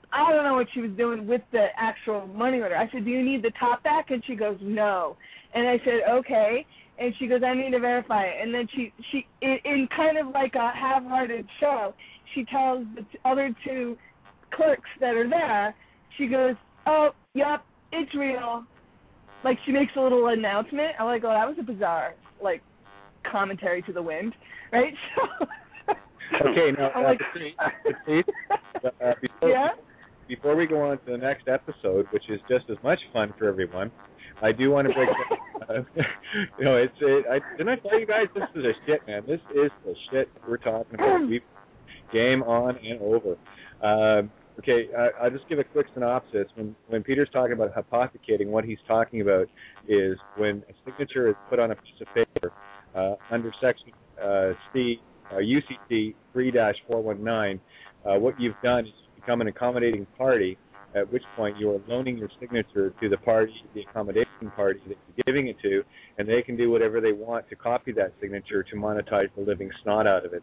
I don't know what she was doing with the actual money order. I said, do you need the top back? And she goes, no. And I said, okay. And she goes, I need to verify it. And then she in kind of like a half-hearted show, she tells the other two clerks that are there, she goes, oh, yep, it's real. She makes a little announcement. I'm like, oh, that was a bizarre, commentary to the wind, right? So okay, now, Patrice, before we go on to the next episode, which is just as much fun for everyone, I do want to break didn't I tell you guys this is a shit, man? This is the shit we're talking about. Game on and over. Okay, I'll just give a quick synopsis. When Peter's talking about hypothecating, what he's talking about is when a signature is put on a piece of paper under Section UCC 3-419, what you've done is become an accommodating party, at which point you are loaning your signature to the party, the accommodation party that you're giving it to, and they can do whatever they want to copy that signature to monetize the living snot out of it.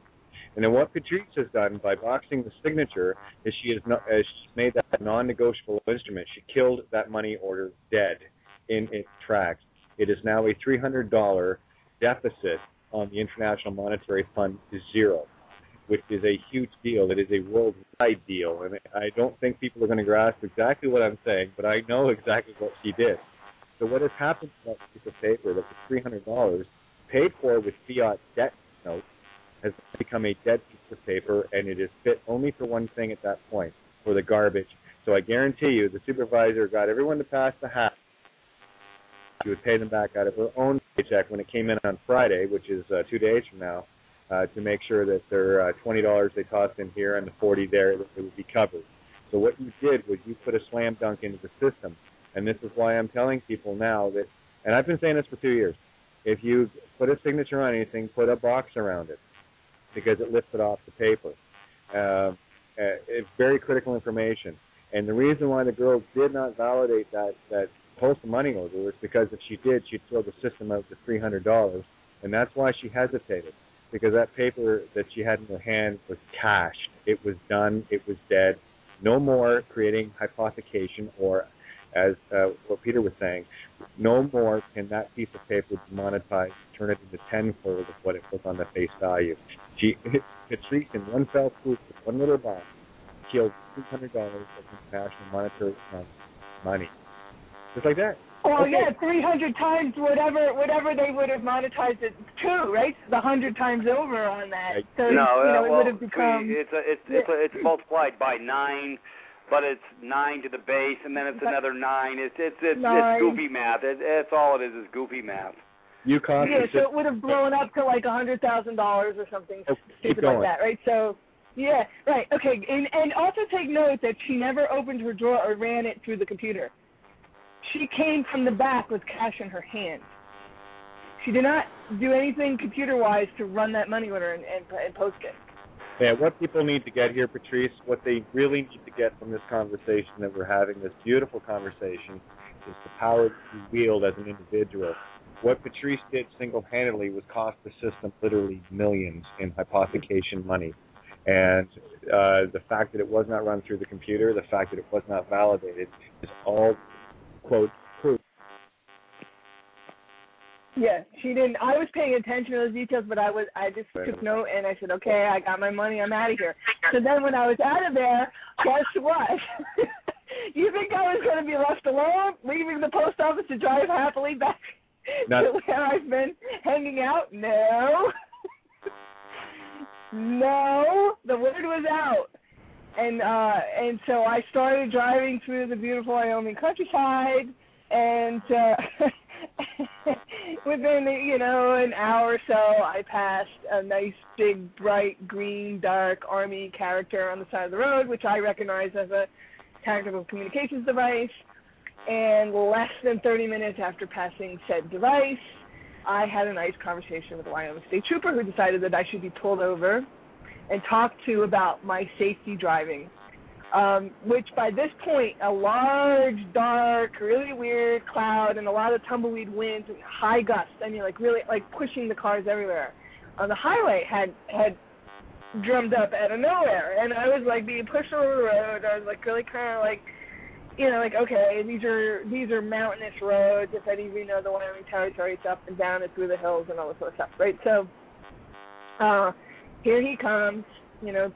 And then what Patrice has done by boxing the signature is she's made that a non-negotiable instrument. She killed that money order dead in its tracks. It is now a $300 deficit on the International Monetary Fund to zero, which is a huge deal. It is a worldwide deal. And I don't think people are going to grasp exactly what I'm saying, but I know exactly what she did. So what has happened to that piece of paper that was $300 paid for with fiat debt notes has become a dead piece of paper, and it is fit only for one thing at that point, for the garbage. So I guarantee you the supervisor got everyone to pass the hat. She would pay them back out of her own paycheck when it came in on Friday, which is 2 days from now, to make sure that their $20 they tossed in here and the $40 there, that it would be covered. So what you did was you put a slam dunk into the system. And this is why I'm telling people now that, and I've been saying this for 2 years, if you put a signature on anything, put a box around it, because it lifts it off the paper. It's very critical information. And the reason why the girl did not validate that postal money order was because if she did, she'd throw the system out to $300. And that's why she hesitated, because that paper that she had in her hand was cash. It was done. It was dead. No more creating hypothecation, or as what Peter was saying, no more can that piece of paper be monetized, turn it into tenfold of what it was on the face value. Patrice, in one fell swoop, with one little box, killed $200 of international monetary money. Just like that. Well, okay. yeah, 300 times whatever they would have monetized it to, right? The 100 times over on that. So it would have become. It's multiplied by 9. But it's 9 to the base, and then it's another 9. It's goofy math. It's all it is goofy math. You cost so it would have blown up to like $100,000 or something stupid like that, right? So, yeah, right, okay. And also take note that she never opened her drawer or ran it through the computer. She came from the back with cash in her hand. She did not do anything computer-wise to run that money order and post it. Yeah, what people need to get here, Patrice, what they really need to get from this conversation that we're having, this beautiful conversation, is the power that you wield as an individual. What Patrice did single-handedly was cost the system literally millions in hypothecation money. And the fact that it was not run through the computer, the fact that it was not validated, is all, quote, proof. Yeah, she didn't. I was paying attention to those details, but I just took note, and I said, okay, I got my money, I'm out of here. So then when I was out of there, guess what? You think I was going to be left alone, leaving the post office to drive happily back to where I've been hanging out? No. No, the word was out. And so I started driving through the beautiful Wyoming countryside, and within an hour or so, I passed a nice, big, bright, green, dark Army character on the side of the road, which I recognize as a tactical communications device. And less than 30 minutes after passing said device, I had a nice conversation with a Wyoming State Trooper who decided that I should be pulled over and talked to about my safety driving. Which by this point, a large, dark, really weird cloud and a lot of tumbleweed winds and high gusts, really pushing the cars everywhere on the highway had drummed up out of nowhere. And I was being pushed over the road. I was really kind of okay, these are mountainous roads. If any of you know the Wyoming Territory, it's up and down and through the hills and all this sort of stuff, right? So here he comes,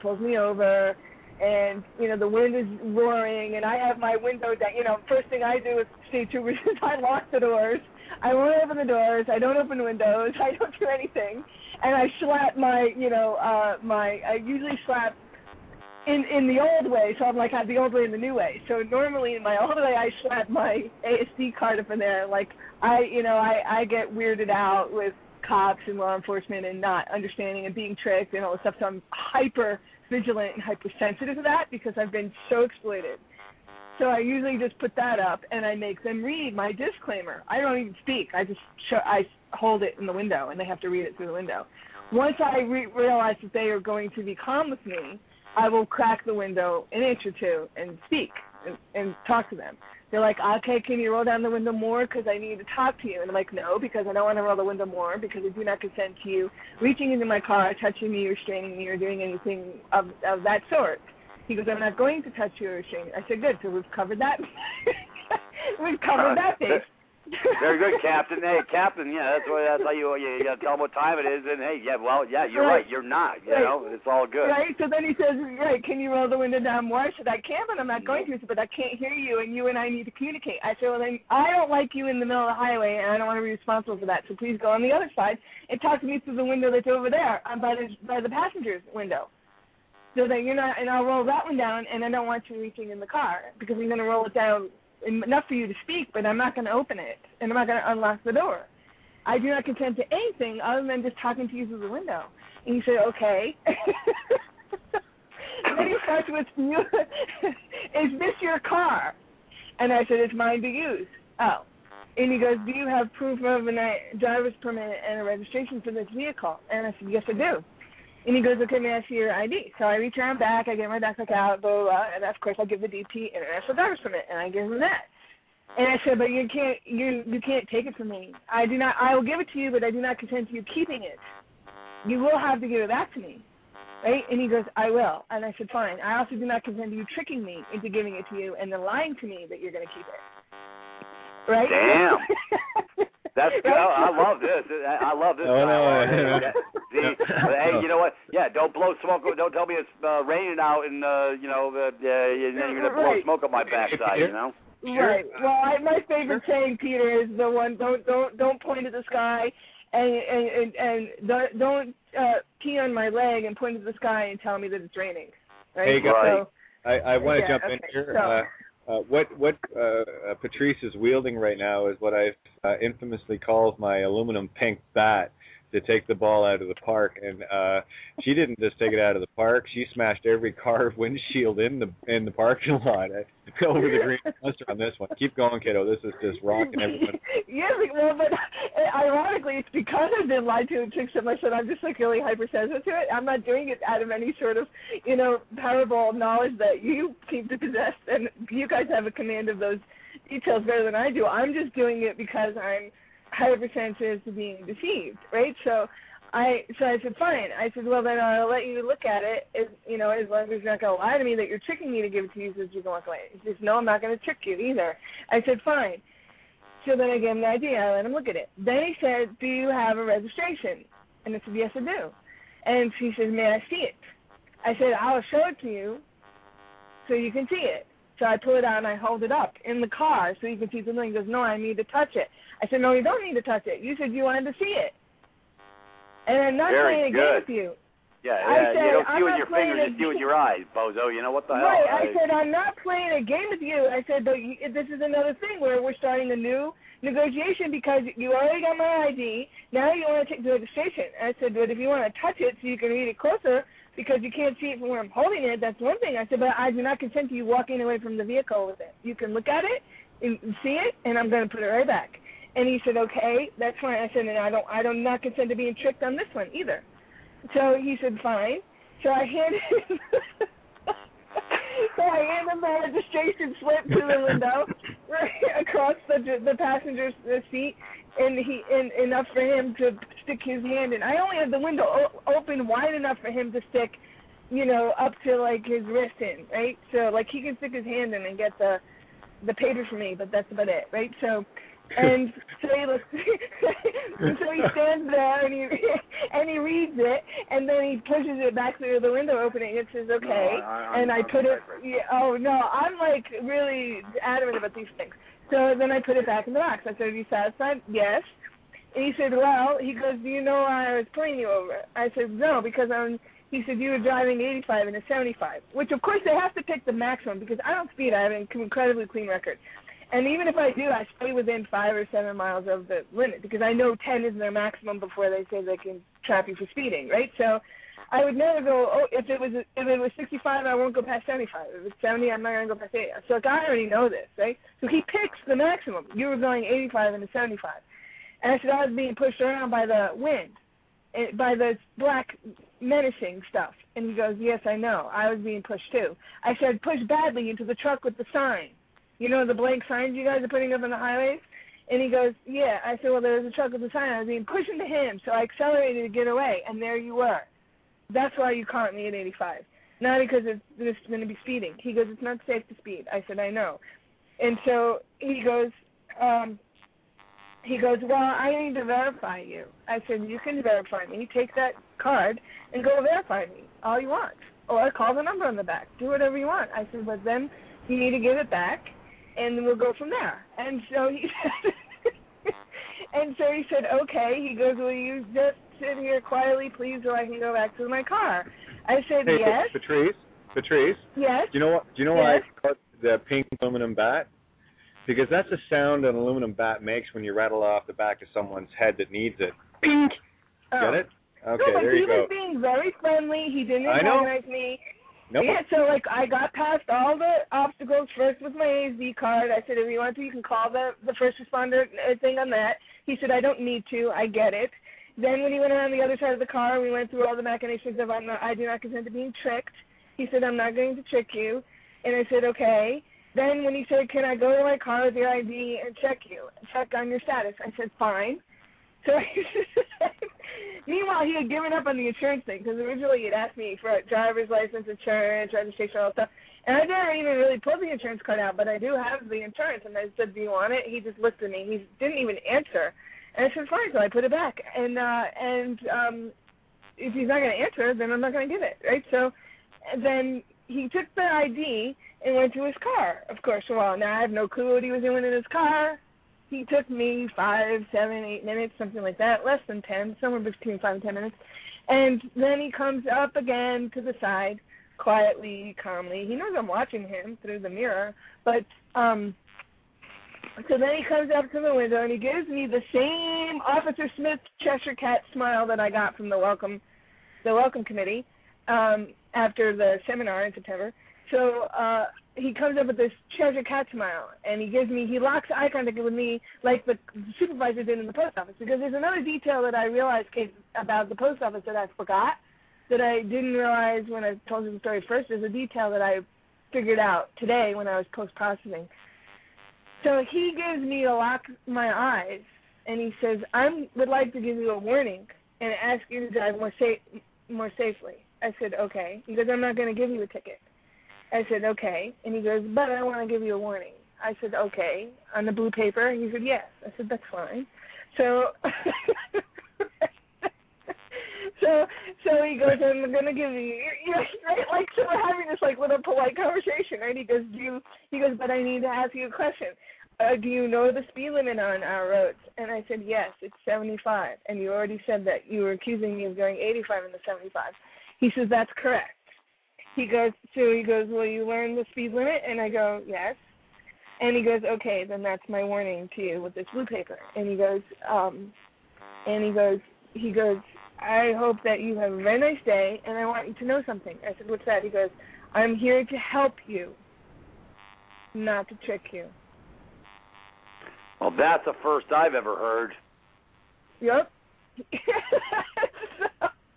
pulls me over. And, the wind is roaring, and I have my window down. First thing I do with state troopers is I lock the doors. I won't open the doors. I don't open windows. I don't do anything. And I slap my, I usually slap in the old way, so I'm have the old way and the new way. So normally in my old way, I slap my ASD card up in there. I get weirded out with cops and law enforcement and not understanding and being tricked and all this stuff. So I'm hyper vigilant and hypersensitive to that because I've been so exploited. So I usually just put that up and I make them read my disclaimer. I don't even speak. I just I hold it in the window and they have to read it through the window. Once I realize that they are going to be calm with me, I will crack the window an inch or two and speak and talk to them. They're like, okay, can you roll down the window more because I need to talk to you? And I'm like, no, because I don't want to roll the window more because I do not consent to you reaching into my car, touching me, restraining me, or doing anything of that sort. He goes, I'm not going to touch you or restrain you. I said, good, so we've covered that. We've covered that base. Very good, Captain. Hey, Captain, yeah, that's how you got to tell them what time it is. And, hey, yeah, well, yeah, you're right. You're not, you know. It's all good. Right, so then he says, right, can you roll the window down more? I said, I can, but I'm not going to. He said, but I can't hear you, and you and I need to communicate. I said, well, then I don't like you in the middle of the highway, and I don't want to be responsible for that, so please go on the other side and talk to me through the window that's over there by the passenger's window. So that you're not, and I'll roll that one down, and I don't want you reaching in the car because I'm going to roll it down enough for you to speak, but I'm not going to open it, and I'm not going to unlock the door. I do not consent to anything other than just talking to you through the window. And he said, okay. Then he starts with, is this your car? And I said, it's mine to use. Oh. And he goes, do you have proof of a driver's permit and a registration for this vehicle? And I said, yes, I do. And he goes, okay, may I see your ID? So I reach around back, I get my backpack out, blah, blah, blah, and of course I give the DP international driver's permit, and I give him that. And I said, but you can't take it from me. I will give it to you, but I do not consent to you keeping it. You will have to give it back to me, right? And he goes, I will. And I said, fine. I also do not consent to you tricking me into giving it to you and then lying to me that you're going to keep it. Right? Damn. That's good. I love this. I love this. Oh, no. Hey, you know what? Yeah, don't blow smoke. Don't tell me it's raining out and you're gonna blow smoke up my backside. You know. Right. Well, my favorite saying, Peter, is the one: don't point at the sky, and don't pee on my leg and point at the sky and tell me that it's raining. Right. Hey, guys. So, I want to jump in here. What Patrice is wielding right now is what I've infamously called my aluminum pink bat to take the ball out of the park, and she didn't just take it out of the park. She smashed every car windshield in the parking lot over the green monster on this one. Keep going, kiddo. This is just rocking everyone. Yeah, well, but ironically, it's because I've been lied to and tricked so much that I'm just like really hypersensitive to it. I'm not doing it out of any sort of, Powerball knowledge that you seem to possess, and you guys have a command of those details better than I do. I'm just doing it because I'm hypersensitive to being deceived, right? So I said, fine. I said, well, then I'll let you look at it, as long as you're not going to lie to me that you're tricking me to give it to you so that you can walk away. He says, no, I'm not going to trick you either. I said, fine. So then I gave him the idea. I let him look at it. Then he said, do you have a registration? And I said, yes, I do. And he said, may I see it? I said, I'll show it to you so you can see it. So I pull it out and I hold it up in the car so you can see something. He goes, no, I need to touch it. I said, no, you don't need to touch it. You said you wanted to see it. And I'm not playing a game with you. Yeah, you don't see with your fingers, you see with your eyes, bozo. You know what the hell? Right, I said, I'm not playing a game with you. I said, but this is another thing where we're starting a new negotiation because you already got my ID. Now you want to take the registration. I said, but if you want to touch it so you can read it closer because you can't see it from where I'm holding it, that's one thing. I said, but I do not consent to you walking away from the vehicle with it. You can look at it and see it, and I'm going to put it right back. And he said, okay, that's fine. I said, and I do not consent to being tricked on this one either. So he said, fine. So I handed him the registration slip through the window right across the passenger's seat, and enough for him to stick his hand in. I only had the window open wide enough for him to stick, up to like his wrist in, right? So like he can stick his hand in and get the papers for me, but that's about it, right? So. And so he stands there and he reads it, and then he pushes it back through the window opening. It says okay, and I put it. Yeah, oh no, I'm like really adamant about these things. So then I put it back in the box. I said, "Are you satisfied?" Yes. And he said, "Well," he goes, "Do you know why I was pulling you over?" I said, "No, because He said, you were driving 85 and a 75, which of course they have to pick the maximum because I don't speed. I have an incredibly clean record. And even if I do, I stay within 5 or 7 miles of the limit because I know 10 is their maximum before they say they can trap you for speeding, right? So I would never go. Oh, if it was 65, I won't go past 75. If it's 70, I'm not gonna go past 80. So like, I already know this, right? So he picks the maximum. You were going 85 into 75, and I said I was being pushed around by the wind, by the black menacing stuff. And he goes, yes, I know. I was being pushed too. I said, pushed badly into the truck with the sign. You know the blank signs you guys are putting up on the highways? And he goes, yeah. I said, well, there was a truck with the sign. I was being pushed into him, so I accelerated to get away, and there you were. That's why you caught me at 85. Not because it's going to be speeding. He goes, it's not safe to speed. I said, I know. And so he goes, well, I need to verify you. I said, you can verify me. Take that card and go verify me all you want. Or call the number on the back. Do whatever you want. I said, but then you need to give it back, and we'll go from there. And so he said, okay. He goes, will you just sit here quietly, please, so I can go back to my car? I said, hey, yes. Patrice. Yes. Do you know why I call it the pink aluminum bat? Because that's the sound an aluminum bat makes when you rattle off the back of someone's head that needs it. Pink. Get it? Okay, no, there you go. He was being very friendly. He didn't antagonize me. Nope. Yeah, so like I got past all the obstacles first with my ASD card. I said, if you want to, you can call the first responder thing on that. He said, I don't need to. I get it. Then when he went around the other side of the car, we went through all the machinations of I do not consent to being tricked. He said, I'm not going to trick you. And I said, okay. Then when he said, can I go to my car with your ID and check on your status? I said, fine. So meanwhile, he had given up on the insurance thing because originally he'd asked me for a driver's license, insurance, registration, all that stuff. And I never even really pulled the insurance card out, but I do have the insurance. And I said, do you want it? He just looked at me. He didn't even answer. And I said, fine. So I put it back. And if he's not going to answer, then I'm not going to give it, right? So then he took the ID and went to his car, of course. Well, now I have no clue what he was doing in his car. He took me 5, 7, 8 minutes, something like that, less than 10, somewhere between 5 and 10 minutes. And then he comes up again to the side, quietly, calmly. He knows I'm watching him through the mirror, but so then he comes up to the window and he gives me the same Officer Smith Cheshire Cat smile that I got from the welcome committee after the seminar in September. So he comes up with this Cheshire Cat smile, and he locks eye contact with me like the supervisor did in the post office, because there's another detail that I realized about the post office that I forgot, that I didn't realize when I told you the story first. There's a detail that I figured out today when I was post-processing. So he gives me to lock my eyes, and he says, I would like to give you a warning and ask you to drive more safely. I said, okay. He goes, I'm not going to give you a ticket. I said, okay. And he goes, but I want to give you a warning. I said, okay. On the blue paper? He said, yes. I said, that's fine. So so he goes, I'm going to give you, right? Like, so we're having this, like, little polite conversation, right? He goes, but I need to ask you a question. Do you know the speed limit on our roads? And I said, yes, it's 75. And you already said that you were accusing me of going 85 in the 75. He says, that's correct. He goes, will you learn the speed limit? And I go, yes. And he goes, okay, then that's my warning to you with this blue paper. And he goes, I hope that you have a very nice day, and I want you to know something. I said, what's that? He goes, I'm here to help you, not to trick you. Well, that's the first I've ever heard. Yep.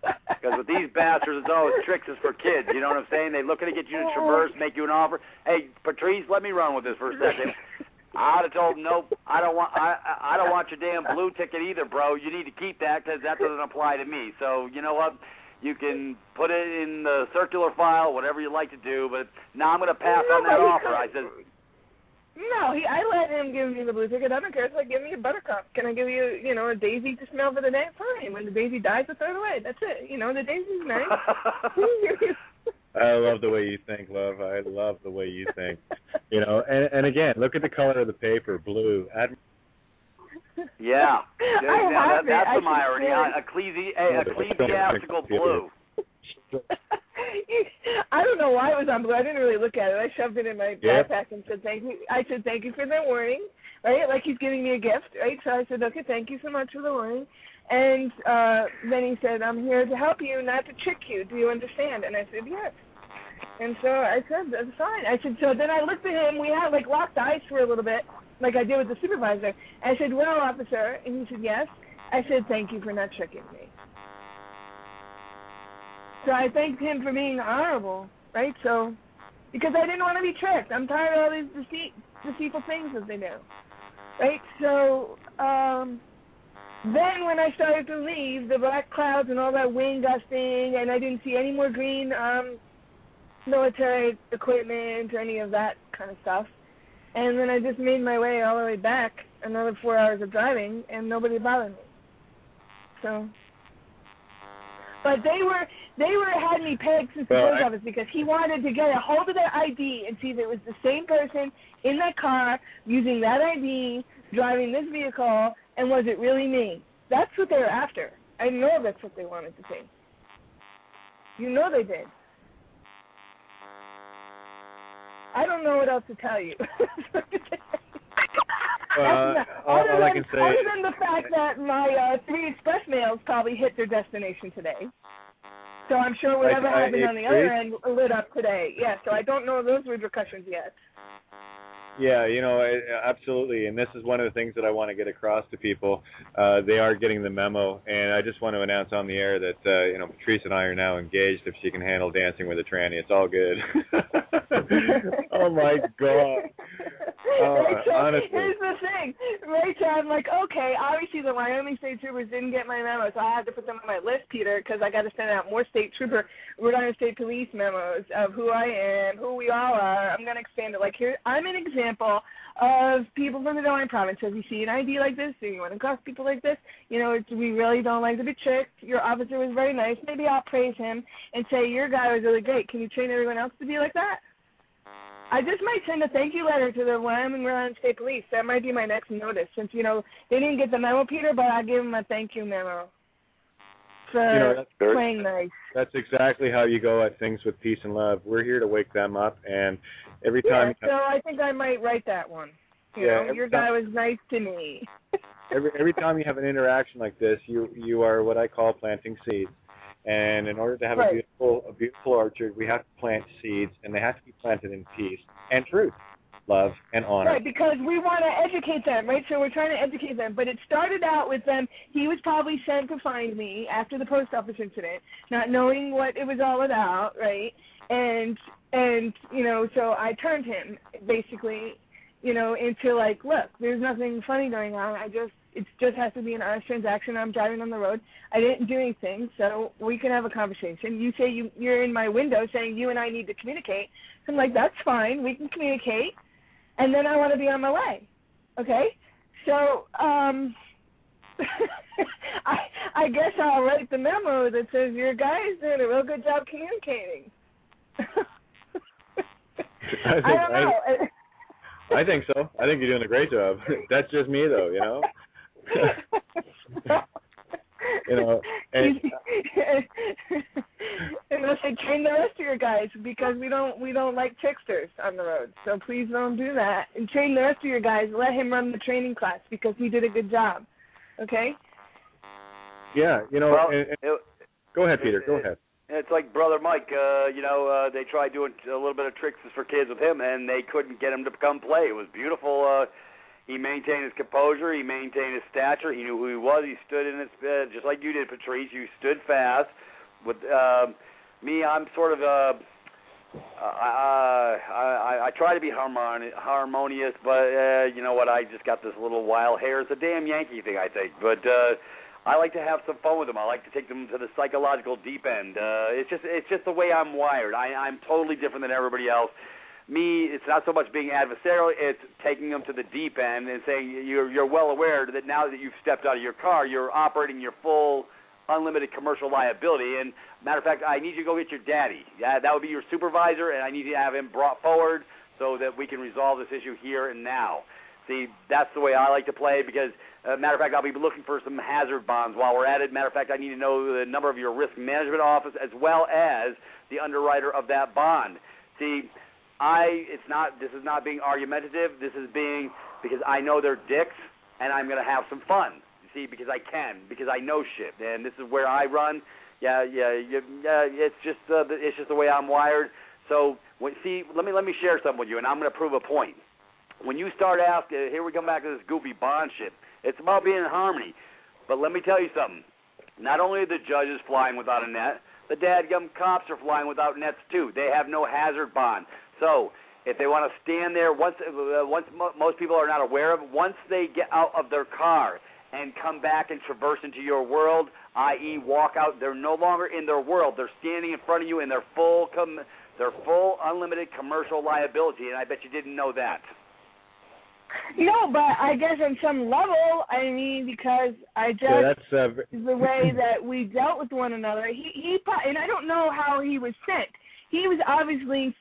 Because with these bastards, it's always tricks is for kids. You know what I'm saying? They looking to get you to traverse, make you an offer. Hey, Patrice, let me run with this for a second. I'd have told him, nope, I don't want your damn blue ticket either, bro. You need to keep that because that doesn't apply to me. So you know what? You can put it in the circular file, whatever you like to do. But now I'm going to pass on that offer. I said. No, I let him give me the blue ticket. I don't care. It's like, give me a buttercup. Can I give you, a daisy to smell for the day? Fine. When the daisy dies, I throw it away. That's it. The daisy's nice. I love the way you think, love. I love the way you think. And again, look at the color of the paper, blue. Yeah. That's some irony. Ecclesiastical blue. I don't know why it was on blue. I didn't really look at it. I shoved it in my backpack and said thank you. I said thank you for the warning, right? Like he's giving me a gift, right? So I said, okay, thank you so much for the warning. And then he said, I'm here to help you, not to trick you. Do you understand? And I said, yes. And so I said, that's fine. I said, so then I looked at him. We had like locked eyes for a little bit, like I did with the supervisor. I said, well, officer, and he said, yes. I said, thank you for not tricking me. So I thanked him for being honorable, right? So, because I didn't want to be tricked. I'm tired of all these deceitful things that they do, right? So then when I started to leave, the black clouds and all that wind gusting, and I didn't see any more green military equipment or any of that kind of stuff. And then I just made my way all the way back, another 4 hours of driving, and nobody bothered me. So, but they had me pegged since the post office because he wanted to get a hold of their ID and see if it was the same person in that car using that ID, driving this vehicle, and was it really me? That's what they were after. I know that's what they wanted to see. You know they did. I don't know what else to tell you. All I can say, other than the fact that my 3 express mails probably hit their destination today. So I'm sure whatever happened on the other end lit up today. Yeah, so I don't know those repercussions yet. Yeah, absolutely. And this is one of the things that I want to get across to people. They are getting the memo. And I just want to announce on the air that, Patrice and I are now engaged if she can handle dancing with a tranny. It's all good. Oh, my God. Rachel, honestly. Here's the thing. Rachel, I'm like, okay, obviously the Wyoming State Troopers didn't get my memo, so I had to put them on my list, Peter, because I got to send out more Rhode Island State Police memos of who I am, who we all are. I'm going to expand it. Like, here, I'm an example of people from the Divine Province. So if you see an ID like this, or you want to cross people like this, we really don't like to be tricked. Your officer was very nice. Maybe I'll praise him and say, your guy was really great. Can you train everyone else to be like that? I just might send a thank you letter to the Wyoming Rhode Island State Police. That might be my next notice, since, they didn't get the memo, Peter, but I'll give them a thank you memo for playing nice. That's exactly how you go at things with peace and love. We're here to wake them up, and every time... Yeah, so I think I might write that one. Your guy was nice to me. every time you have an interaction like this, you are what I call planting seeds. And in order to have a beautiful orchard, we have to plant seeds, and they have to be planted in peace and truth, love, and honor. Right, because we want to educate them, right? So we're trying to educate them. But it started out with them. He was probably sent to find me after the post office incident, not knowing what it was all about, right? And so I turned him basically, into like, look, there's nothing funny going on. It just has to be an honest transaction. I'm driving on the road. I didn't do anything, so we can have a conversation. You say you're in my window saying you and I need to communicate. So I'm like, that's fine. We can communicate. And then I want to be on my way. Okay? So I guess I'll write the memo that says your guy is doing a real good job communicating. I don't know. I think so. I think you're doing a great job. That's just me, though, and I say train the rest of your guys, because we don't like tricksters on the road. So please don't do that. And train the rest of your guys. Let him run the training class because he did a good job. Okay? Yeah, go ahead, Peter. Go ahead. It's like Brother Mike, they tried doing a little bit of tricks for kids with him, and they couldn't get him to come play. It was beautiful. He maintained his composure. He maintained his stature. He knew who he was. He stood in his bed, just like you did, Patrice. You stood fast. With me, I'm sort of I try to be harmonious, but you know what? I just got this little wild hair. It's a damn Yankee thing, I think. But I like to have some fun with them. I like to take them to the psychological deep end. It's just the way I'm wired. I'm totally different than everybody else. Me, it's not so much being adversarial. It's taking them to the deep end and saying you're well aware that now that you've stepped out of your car, you're operating your full, unlimited commercial liability. And matter of fact, I need you to go get your daddy. That would be your supervisor, and I need you to have him brought forward so that we can resolve this issue here and now. See, that's the way I like to play because, matter of fact, I'll be looking for some hazard bonds while we're at it. Matter of fact, I need to know the number of your risk management office as well as the underwriter of that bond. See, this is not being argumentative. This is being because I know they're dicks and I'm going to have some fun. See, because I can, because I know shit, and this is where I run. It's just the way I'm wired. So, let me share something with you, and I'm going to prove a point. When you start asking, here we come back to this goofy bond shit. It's about being in harmony. But let me tell you something. Not only are the judges flying without a net, the dadgum cops are flying without nets too. They have no hazard bond. So if they want to stand there, once most people are not aware of, once they get out of their car and come back and traverse into your world, i.e. walk out, they're no longer in their world. They're standing in front of you in their full unlimited commercial liability, and I bet you didn't know that. No, but I guess on some level, I mean, because I just the way that we dealt with one another. He and I don't know how he was sent. He was obviously,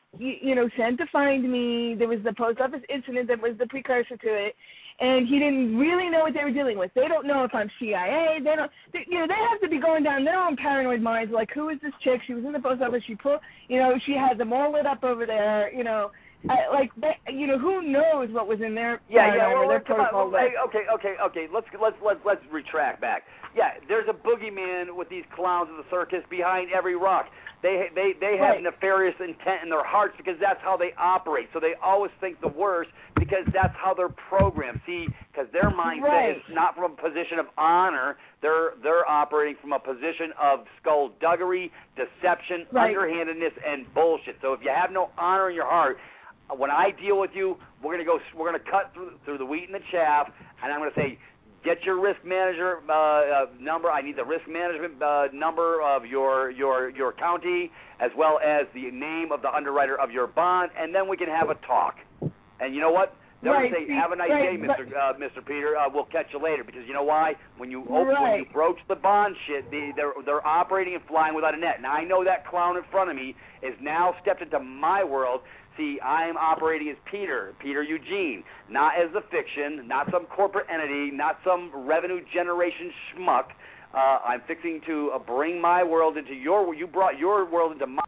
sent to find me. There was the post office incident that was the precursor to it, and he didn't really know what they were dealing with. They don't know if I'm CIA. They have to be going down their own paranoid minds, like, who is this chick? She was in the post office. She she had them all lit up over there. Who knows what was in their protocol. Okay. Let's retract back. Yeah, there's a boogeyman with these clowns of the circus behind every rock. They have nefarious intent in their hearts because that's how they operate. So they always think the worst because that's how they're programmed. See, because their mindset is not from a position of honor. They're operating from a position of skullduggery, deception, underhandedness, and bullshit. So if you have no honor in your heart, when I deal with you, we're gonna cut through the wheat and the chaff, and I'm gonna say, get your risk manager number. I need the risk management number of your county, as well as the name of the underwriter of your bond, and then we can have a talk. And you know what? They're going to say, have a nice day, Mr. Peter. We'll catch you later. Because you know why? When you broach the bond shit, they're operating and flying without a net. Now, I know that clown in front of me is now stepped into my world. See, I am operating as Peter Eugene, not as the fiction, not some corporate entity, not some revenue generation schmuck. I'm fixing to bring my world into you brought your world into mine.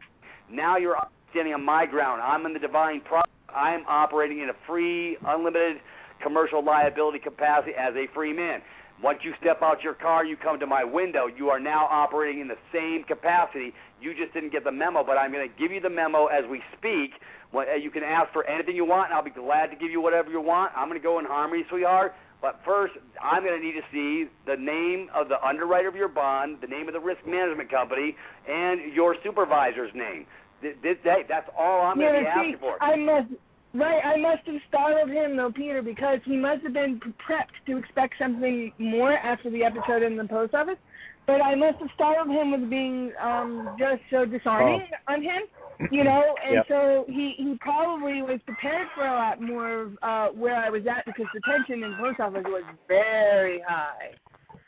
Now you're standing on my ground. I'm in the divine process. I'm operating in a free, unlimited commercial liability capacity as a free man. Once you step out your car, you come to my window, you are now operating in the same capacity. You just didn't get the memo, but I'm going to give you the memo as we speak. You can ask for anything you want, and I'll be glad to give you whatever you want. I'm going to go in harmony, sweetheart. But first, I'm going to need to see the name of the underwriter of your bond, the name of the risk management company, and your supervisor's name. That's all I'm going to be asking for. I must have startled him, though, Peter, because he must have been prepped to expect something more after the episode in the post office. But I must have startled him with being just so disarming on him, and so he probably was prepared for a lot more where I was at because the tension in the post office was very high.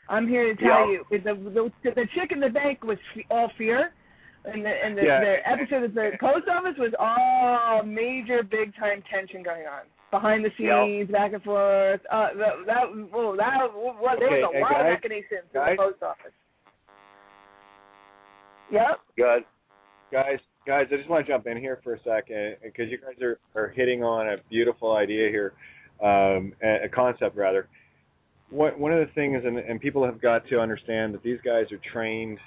I'm here to tell you, the chick in the bank was all fear. And the episode of the post office was all major, big-time tension going on. Behind the scenes, back and forth. There was a lot of machinations in the post office. Yep. Good. Guys, I just want to jump in here for a second because you guys are hitting on a beautiful idea here, a concept rather. One of the things, and people have got to understand that these guys are trained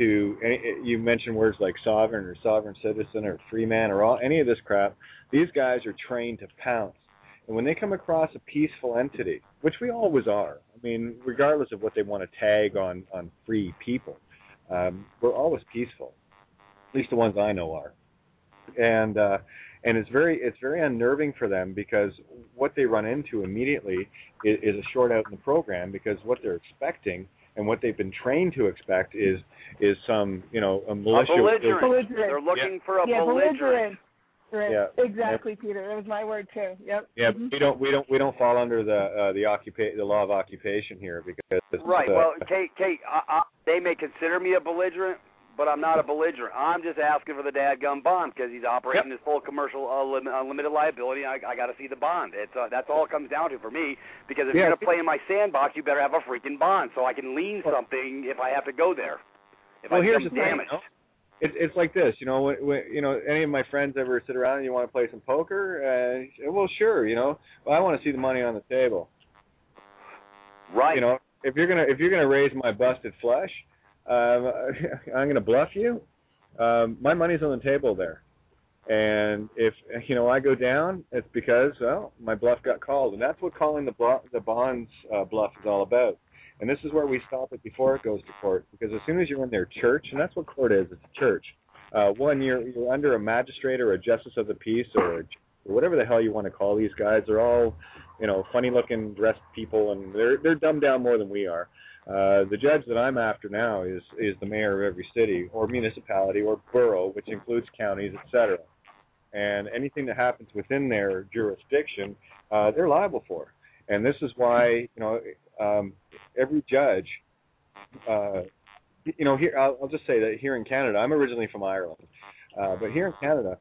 you mentioned words like sovereign or sovereign citizen or free man or any of this crap. These guys are trained to pounce. And when they come across a peaceful entity, which we always are, I mean, regardless of what they want to tag on free people, we're always peaceful. At least the ones I know are. And it's very unnerving for them because what they run into immediately is a short out in the program because what they're expecting and what they've been trained to expect is some, a militia. A belligerent. They're looking for a belligerent. Yeah, exactly, Peter. That was my word too. Yep. Yeah, we don't fall under the law of occupation here because well, Kate, they may consider me a belligerent, but I'm not a belligerent. I'm just asking for the dadgum bond because he's operating his full commercial unlimited liability. I got to see the bond. That's all it comes down to for me. Because if you're going to play in my sandbox, you better have a freaking bond so I can lien something if I have to go there. If I become damaged. It's like this, when any of my friends ever sit around and you want to play some poker, well, sure, well, I want to see the money on the table. Right. If you're gonna raise my busted flesh, I'm gonna bluff you. My money's on the table there, and if I go down, it's because my bluff got called, and that's what calling the bonds bluff is all about. And this is where we stop it before it goes to court, because as soon as you're in their church, and that's what court is, it's a church. One, you're under a magistrate or a justice of the peace or whatever the hell you want to call these guys. They're all, funny-looking dressed people, and they're dumbed down more than we are. The judge that I'm after now is the mayor of every city or municipality or borough, which includes counties, etc. And anything that happens within their jurisdiction, they're liable for. And this is why, every judge, here I'll just say that here in Canada, I'm originally from Ireland, but here in Canada,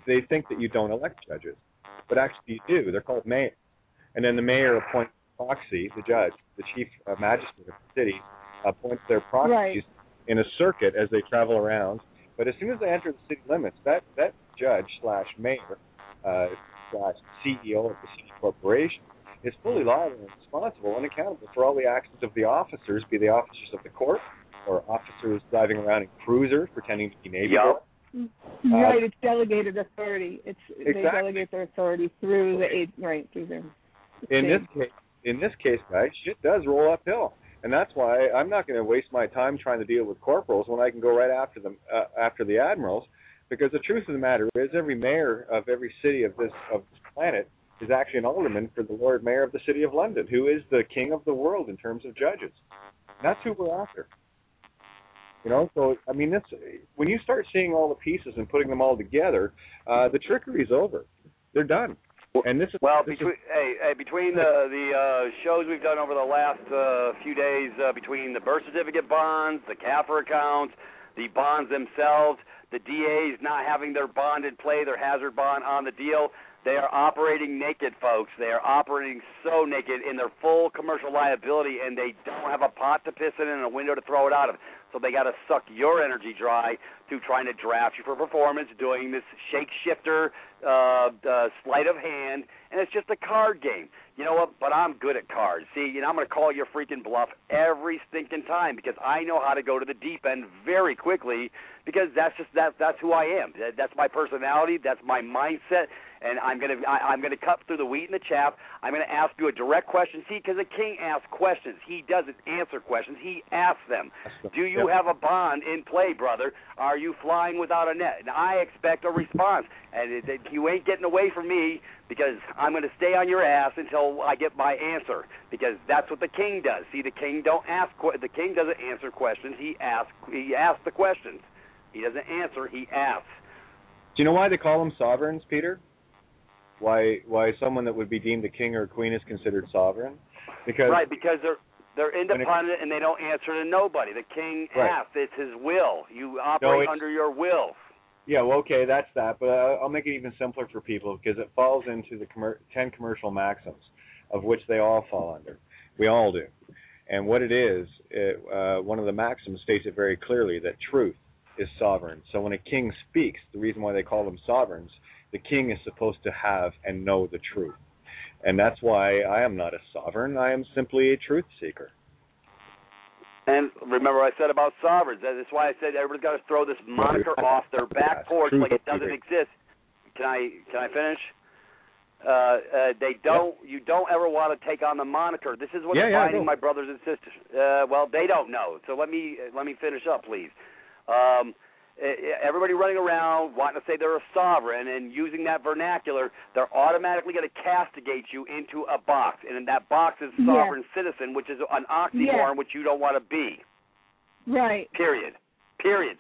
they think that you don't elect judges, but actually you do. They're called mayors. And then the mayor appoints proxy, the judge, the chief magistrate of the city, appoints their proxies in a circuit as they travel around. But as soon as they enter the city limits, that judge / mayor / CEO of the city corporation is fully liable and responsible and accountable for all the actions of the officers, be they officers of the court or officers driving around in cruisers pretending to be Navy boys. Right, it's delegated authority. They delegate their authority through the aid, through them. In this case, guys, shit does roll uphill, and that's why I'm not going to waste my time trying to deal with corporals when I can go right after them, after the admirals, because the truth of the matter is, every mayor of every city of this planet is actually an alderman for the Lord Mayor of the City of London, who is the king of the world in terms of judges. And that's who we're after. So I mean, when you start seeing all the pieces and putting them all together, the trickery's over. They're done. And this is between the shows we've done over the last few days, between the birth certificate bonds, the CAFR accounts, the bonds themselves, the DAs not having their bond in play, their hazard bond on the deal. They are operating naked, folks. They are operating so naked in their full commercial liability, and they don't have a pot to piss in and a window to throw it out of. So they got to suck your energy dry to trying to draft you for performance, doing this shake-shifter sleight of hand, and it's just a card game. You know what? But I'm good at cards. See, I'm going to call your freaking bluff every stinking time because I know how to go to the deep end very quickly because that's who I am. That's my personality. That's my mindset. And I'm gonna cut through the wheat and the chaff. I'm gonna ask you a direct question. See, because the king asks questions. He doesn't answer questions. He asks them. Do you have a bond in play, brother? Are you flying without a net? And I expect a response. And you ain't getting away from me because I'm gonna stay on your ass until I get my answer. Because that's what the king does. See, the king doesn't answer questions. He asks the questions. He doesn't answer. He asks. Do you know why they call them sovereigns, Peter? Why someone that would be deemed a king or a queen is considered sovereign? Because they're independent and they don't answer to nobody. The king asks. It's his will. You operate under your will. Yeah, well, okay, that's that. But I'll make it even simpler for people because it falls into the 10 commercial maxims, of which they all fall under. We all do. And what it is, one of the maxims states it very clearly that truth is sovereign. So when a king speaks, the reason why they call them sovereigns, the king is supposed to have and know the truth. And that's why I am not a sovereign. I am simply a truth seeker. And remember what I said about sovereigns. That's why I said everybody's got to throw this moniker off their back porch like it doesn't exist. Can I finish? You don't ever want to take on the moniker. This is what's binding my brothers and sisters. Well, they don't know. So let me finish up, please. Everybody running around wanting to say they're a sovereign and using that vernacular, they're automatically going to castigate you into a box. And in that box is sovereign citizen, which is an oxymoron, which you don't want to be. Right. Period.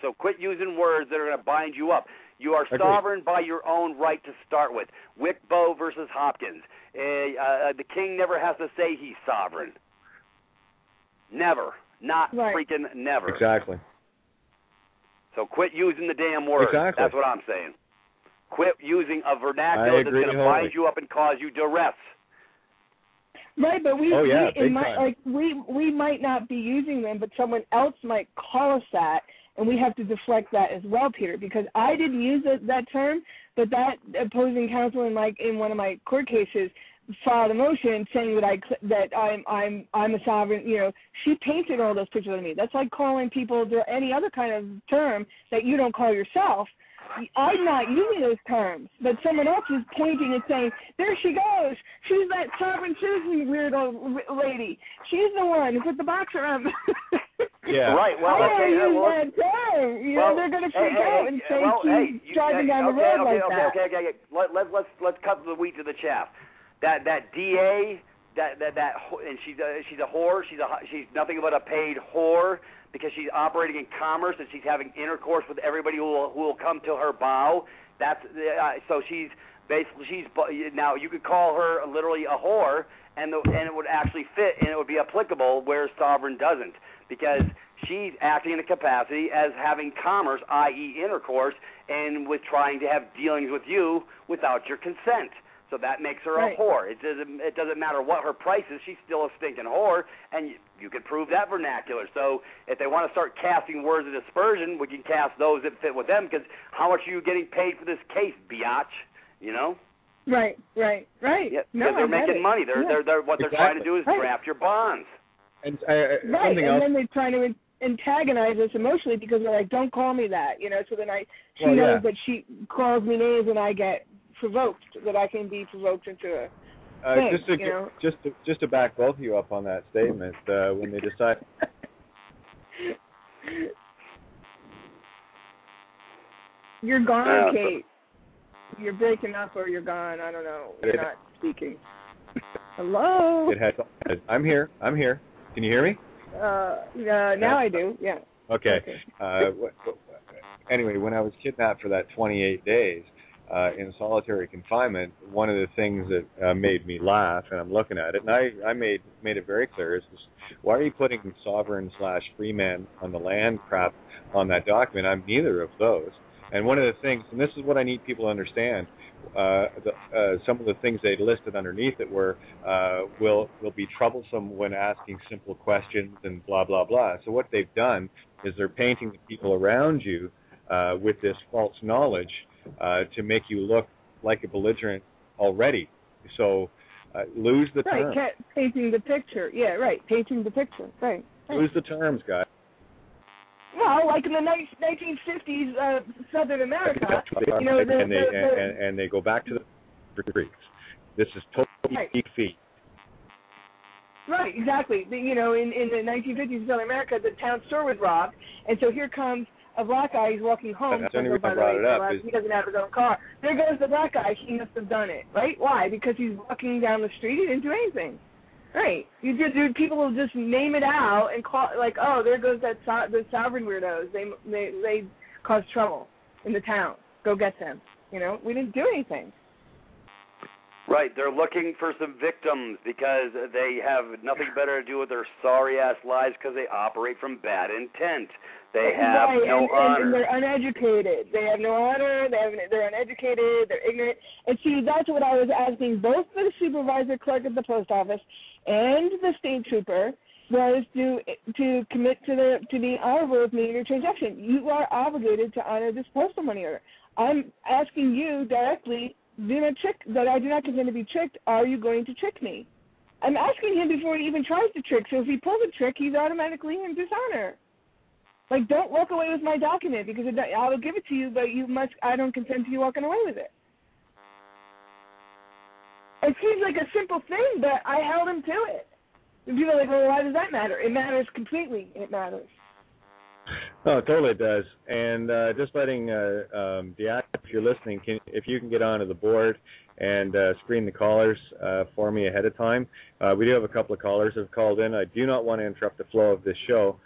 So quit using words that are going to bind you up. You are sovereign by your own right to start with. Wickbow versus Hopkins. The king never has to say he's sovereign. Never. Not freaking never. Exactly. So quit using the damn word. Exactly. That's what I'm saying. Quit using a vernacular that's going to bind you up and cause you duress. Right, but we might not be using them, but someone else might call us that, and we have to deflect that as well, Peter, because I didn't use that term, but that opposing counsel in one of my court cases filed a motion saying that I'm a sovereign. You know, she painted all those pictures of me. That's like calling people any other kind of term that you don't call yourself. I'm not using those terms, but someone else is pointing and saying, there she goes. She's that sovereign citizen weirdo lady. She's the one who put the box around. Yeah. Right. Well, I don't use that term. You know, they're going to freak out and say she's driving down the road like that. Okay. Let's cut the wheat to the chaff. That DA, and she's a whore. She's nothing but a paid whore, because she's operating in commerce and she's having intercourse with everybody who will come to her bow. So she's now you could call her literally a whore, and it would actually fit and it would be applicable where sovereign doesn't, because she's acting in a capacity as having commerce, i.e. intercourse, and with trying to have dealings with you without your consent. So that makes her a whore. It doesn't matter what her price is. She's still a stinking whore, and you can prove that vernacular. So if they want to start casting words of dispersion, we can cast those that fit with them, because how much are you getting paid for this case, biatch? You know? Right. Yeah, because they're making money. They're what they're trying to do is draft your bonds. And then they're trying to antagonize us emotionally because they're like, don't call me that. You know, so then she knows that she calls me names and I get provoked, that I can be provoked into a thing, just to back both of you up on that statement, when they decide you're gone, Kate. You're breaking up or you're gone. I don't know. You're not speaking. Hello. I'm here. Can you hear me? Now I do. Yeah. Okay. Anyway, when I was kidnapped for that 28 days. In solitary confinement, one of the things that made me laugh, and I'm looking at it, and I made it very clear, is why are you putting sovereign/free man on the land crap on that document? I'm neither of those. And one of the things, and this is what I need people to understand, some of the things they listed underneath it were will be troublesome when asking simple questions and blah, blah, blah. So what they've done is they're painting the people around you with this false knowledge to make you look like a belligerent already. So lose the term. Right, painting the picture. Yeah, right, painting the picture. Right. Lose the terms, guys. Well, like in the 1950s Southern America, and they go back to the Greeks. This is totally defeat. Right, exactly. In the 1950s Southern America, the town store was robbed, and so here comes a black guy. He's walking home. That's the only reason I brought it up. He doesn't have his own car. There goes the black guy. He must have done it, right? Why? Because he's walking down the street. He didn't do anything. Right. People will just name it out and call like, oh, there goes the sovereign weirdos. They cause trouble in the town. Go get them. We didn't do anything. Right. They're looking for some victims because they have nothing better to do with their sorry-ass lives because they operate from bad intent. They have no honor. And they're uneducated. They have no honor. They're uneducated. They're ignorant. And see, that's what I was asking both the supervisor clerk at the post office and the state trooper was to commit to being honorable with me in your transaction. You are obligated to honor this postal money order. I'm asking you directly, that I do not consent to be tricked. Are you going to trick me? I'm asking him before he even tries to trick. So if he pulls a trick, he's automatically in dishonor. Like, don't walk away with my document because I will give it to you, but I don't consent to you walking away with it. It seems like a simple thing, but I held him to it. And people are like, well, why does that matter? It matters completely. It matters. Oh, it totally does. And just letting Diak, if you're listening, if you can get onto the board and screen the callers for me ahead of time. We do have a couple of callers that have called in. I do not want to interrupt the flow of this show.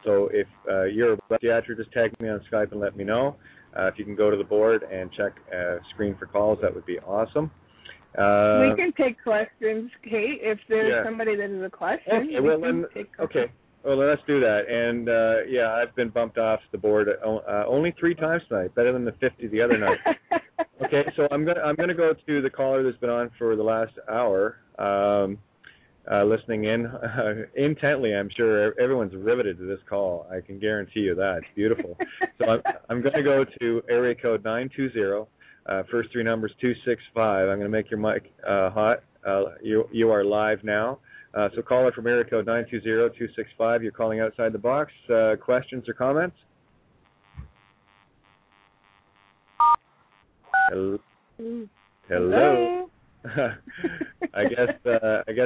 So if you're a pediatrician, just tag me on Skype and let me know. If you can go to the board and check screen for calls, that would be awesome. We can take questions, Kate, if there's somebody that has a question. Okay, Well, let's do that. And yeah, I've been bumped off the board only 3 times tonight, better than the 50 the other night. Okay, so I'm gonna go to the caller that's been on for the last hour, listening in intently. I'm sure everyone's riveted to this call. I can guarantee you that. It's beautiful. So I'm going to go to area code 920. First 3 numbers 265. I'm going to make your mic hot. You are live now. So caller from area code 920-265. You're calling outside the box. Questions or comments? Hello. Hello. I guess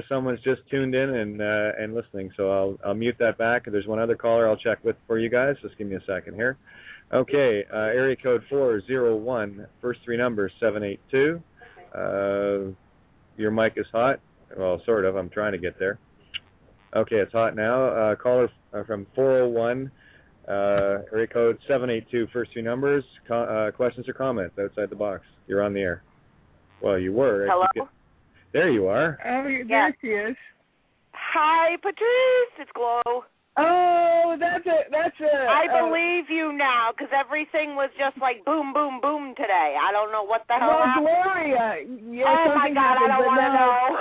someone's just tuned in and listening. So I'll mute that back. If there's one other caller, I'll check with for you guys. Just give me a second here. Okay, area code 401, first 3 numbers 782. Your mic is hot. Well, sort of. I'm trying to get there. Okay, it's hot now. Caller from 401, area code 782, first 3 numbers. Questions or comments outside the box? You're on the air. Well, you were. Hello? There you are. Oh, there she is. Hi, Patrice. It's Glow. Oh, that's a. I believe you now, because everything was just like boom, boom, boom today. I don't know what the hell happened. Gloria. Yeah, oh my God, happened, I don't want to know.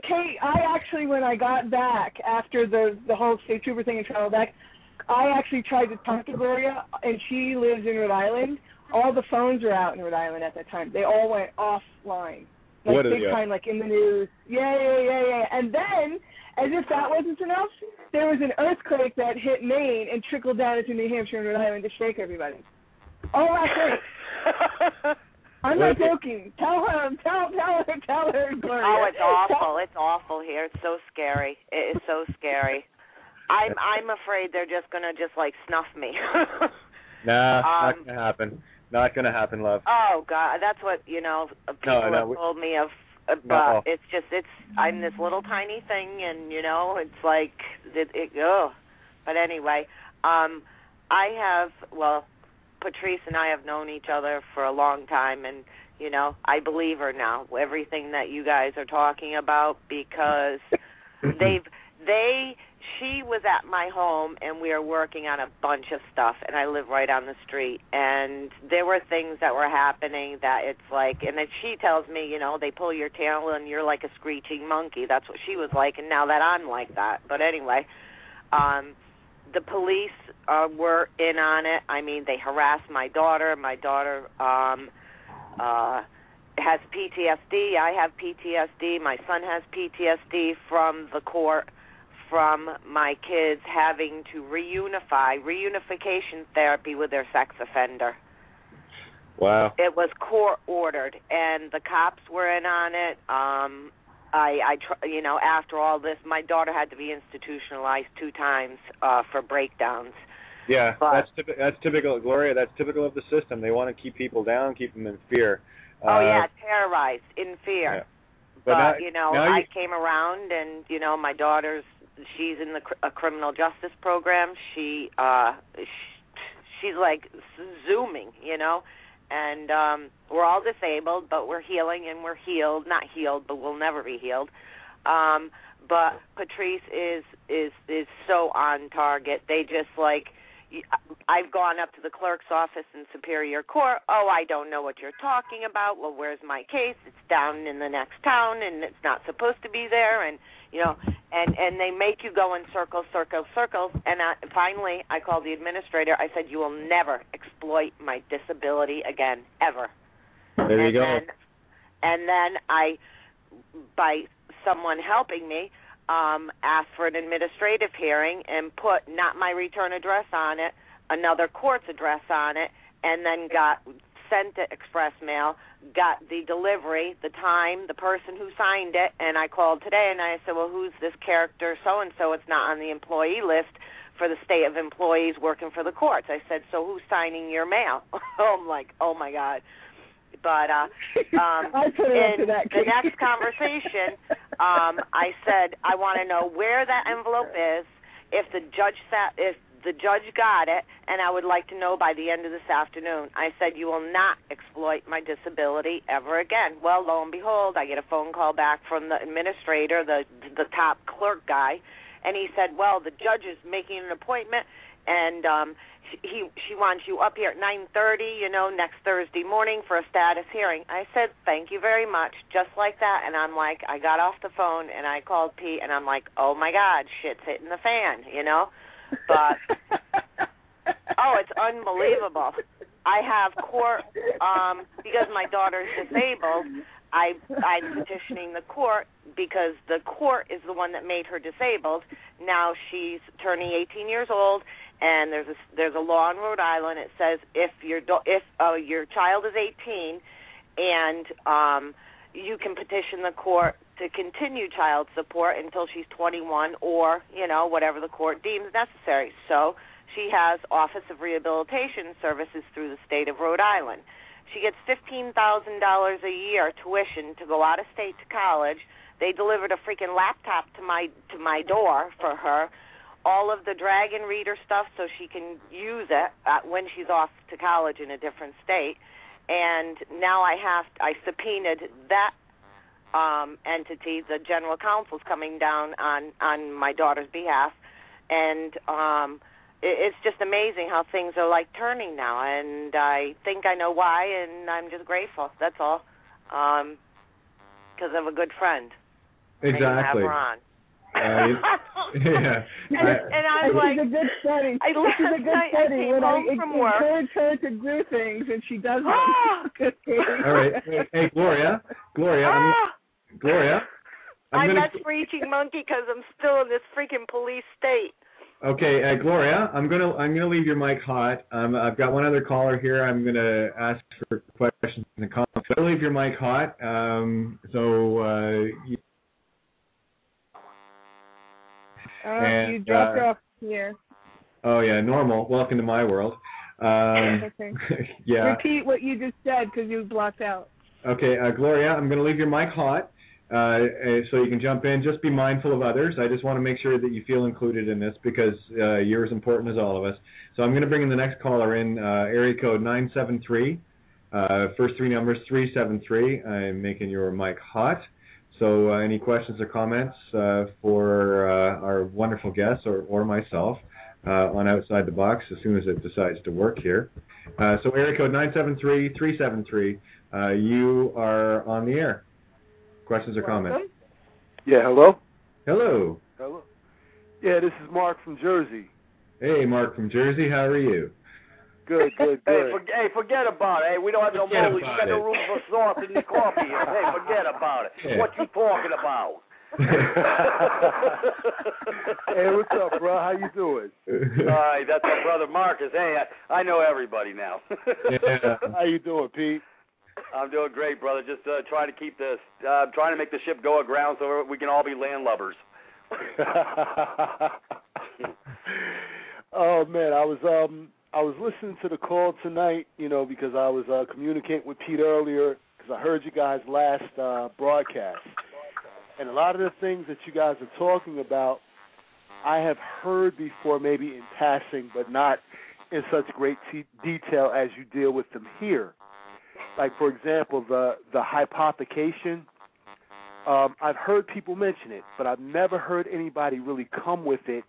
Kate, I actually, when I got back after the whole state trooper thing and travel back, I actually tried to talk to Gloria, and she lives in Rhode Island. All the phones were out in Rhode Island at that time. They all went offline. Like what big time, like in the news. Yeah. And then, as if that wasn't enough, there was an earthquake that hit Maine and trickled down into New Hampshire and Rhode Island to shake everybody. All last week. I'm not joking. Tell her, Gloria. Oh, it's awful. It's awful here. It's so scary. It is so scary. I'm afraid they're just gonna like snuff me. Nah, not gonna happen. Not gonna happen, love. Oh God, that's what people have told me of. But it's I'm this little tiny thing, and it's like But anyway, Patrice and I have known each other for a long time, and I believe her now. Everything that you guys are talking about, because she was at my home, and we are working on a bunch of stuff, and I live right on the street, and there were things that were happening that it's like, and then she tells me, they pull your tail, and you're like a screeching monkey. That's what she was like, and now that I'm like that. But anyway, the police were in on it. I mean, they harassed my daughter. My daughter has PTSD. I have PTSD. My son has PTSD from the court, from my kids having to reunification therapy with their sex offender. Wow. It was court ordered, and the cops were in on it. After all this, my daughter had to be institutionalized 2 times for breakdowns. Yeah, that's typical, Gloria. That's typical of the system. They want to keep people down, keep them in fear. Terrorized, in fear. Yeah. But I came around, and my daughter's. She's in a criminal justice program. She's like zooming, and we're all disabled, but we're healing, and we're healed. Not healed, but we'll never be healed. But Patrice is so on target. They just like. I've gone up to the clerk's office in Superior Court. Oh, I don't know what you're talking about. Well, where's my case? It's down in the next town, and it's not supposed to be there. And and they make you go in circles. And finally, I called the administrator. I said, you will never exploit my disability again, ever. There you go. And then by someone helping me, asked for an administrative hearing and put not my return address on it, another court's address on it, and then sent it express mail, got the delivery, the time, the person who signed it, and I called today and I said, well, who's this character so-and-so? It's not on the employee list for the state of employees working for the courts. I said, so who's signing your mail? I'm like, oh, my God. But in the next conversation, I said, I want to know where that envelope is, if the judge got it, and I would like to know by the end of this afternoon. I said, you will not exploit my disability ever again. Well, lo and behold, I get a phone call back from the administrator, the top clerk guy, And he said, well, the judge is making an appointment, and she wants you up here at 9:30, next Thursday morning for a status hearing. I said, thank you very much, just like that. And I'm like, I got off the phone, and I called Pete, and I'm like, oh, my God, shit's hitting the fan, But, oh, it's unbelievable. I have court, because my daughter's disabled, I'm petitioning the court because the court is the one that made her disabled. Now she's turning 18 years old, and there's a law in Rhode Island. It says if your child is 18, and you can petition the court to continue child support until she's 21, or whatever the court deems necessary. So she has Office of Rehabilitation Services through the state of Rhode Island. She gets $15,000 a year tuition to go out of state to college. They delivered a freaking laptop to my door for her, all of the Dragon Reader stuff so she can use it when she's off to college in a different state. And now I subpoenaed that entity. The general counsel's coming down on my daughter's behalf, and it's just amazing how things are turning now, and I think I know why, and I'm just grateful. That's all, because of a good friend. Exactly. Have her on. Yeah. And I'm like, she's a good study. She's a good study. When I encourage her to do things, and she does it. All right. Hey, Gloria. Gloria. I'm a screeching monkey because I'm still in this freaking police state. Okay, Gloria, I'm gonna leave your mic hot. I've got one other caller here. I'm gonna ask for questions and comments. I'm gonna leave your mic hot. You dropped off here. Oh yeah, normal. Welcome to my world. Okay. Yeah. Repeat what you just said because you blocked out. Okay, Gloria, I'm gonna leave your mic hot. So you can jump in. Just be mindful of others. I just want to make sure that you feel included in this because you're as important as all of us. So I'm going to bring in the next caller in, area code 973. First three numbers, 373. I'm making your mic hot. So any questions or comments for our wonderful guests or myself on Outside the Box as soon as it decides to work here. So area code 973, 373. You are on the air. Questions or comments? Yeah, hello? Hello. Hello. Yeah, this is Mark from Jersey. Hey, Mark from Jersey. How are you? Good. Hey, forget about it. Hey, we don't have no more. We got no room for sauce in the coffee. Hey, forget about it. Yeah. What you talking about? Hey, what's up, bro? How you doing? All right, that's my brother Marcus. Hey, I know everybody now. Yeah. How you doing, Pete? I'm doing great, brother. Just trying to keep this, trying to make the ship go aground so we can all be landlubbers. Oh man, I was listening to the call tonight, because I was communicating with Pete earlier because I heard you guys' last broadcast, and a lot of the things that you guys are talking about, I have heard before, maybe in passing, but not in such great detail as you deal with them here. Like, for example, the hypothecation. I've heard people mention it, but I've never heard anybody really come with it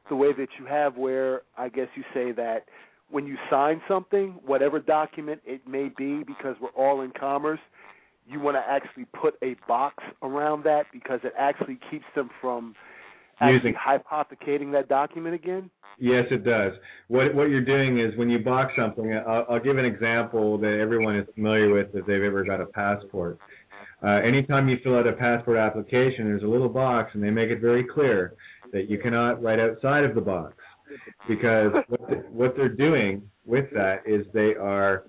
the way that you have, where I guess you say that when you sign something, whatever document it may be, because we're all in commerce, you want to actually put a box around that because it actually keeps them from actually hypothecating that document again? Yes, it does. What you're doing is when you box something, I'll give an example that everyone is familiar with if they've ever got a passport. Anytime you fill out a passport application, there's a little box, and they make it very clear that you cannot write outside of the box, because what they're doing with that is they are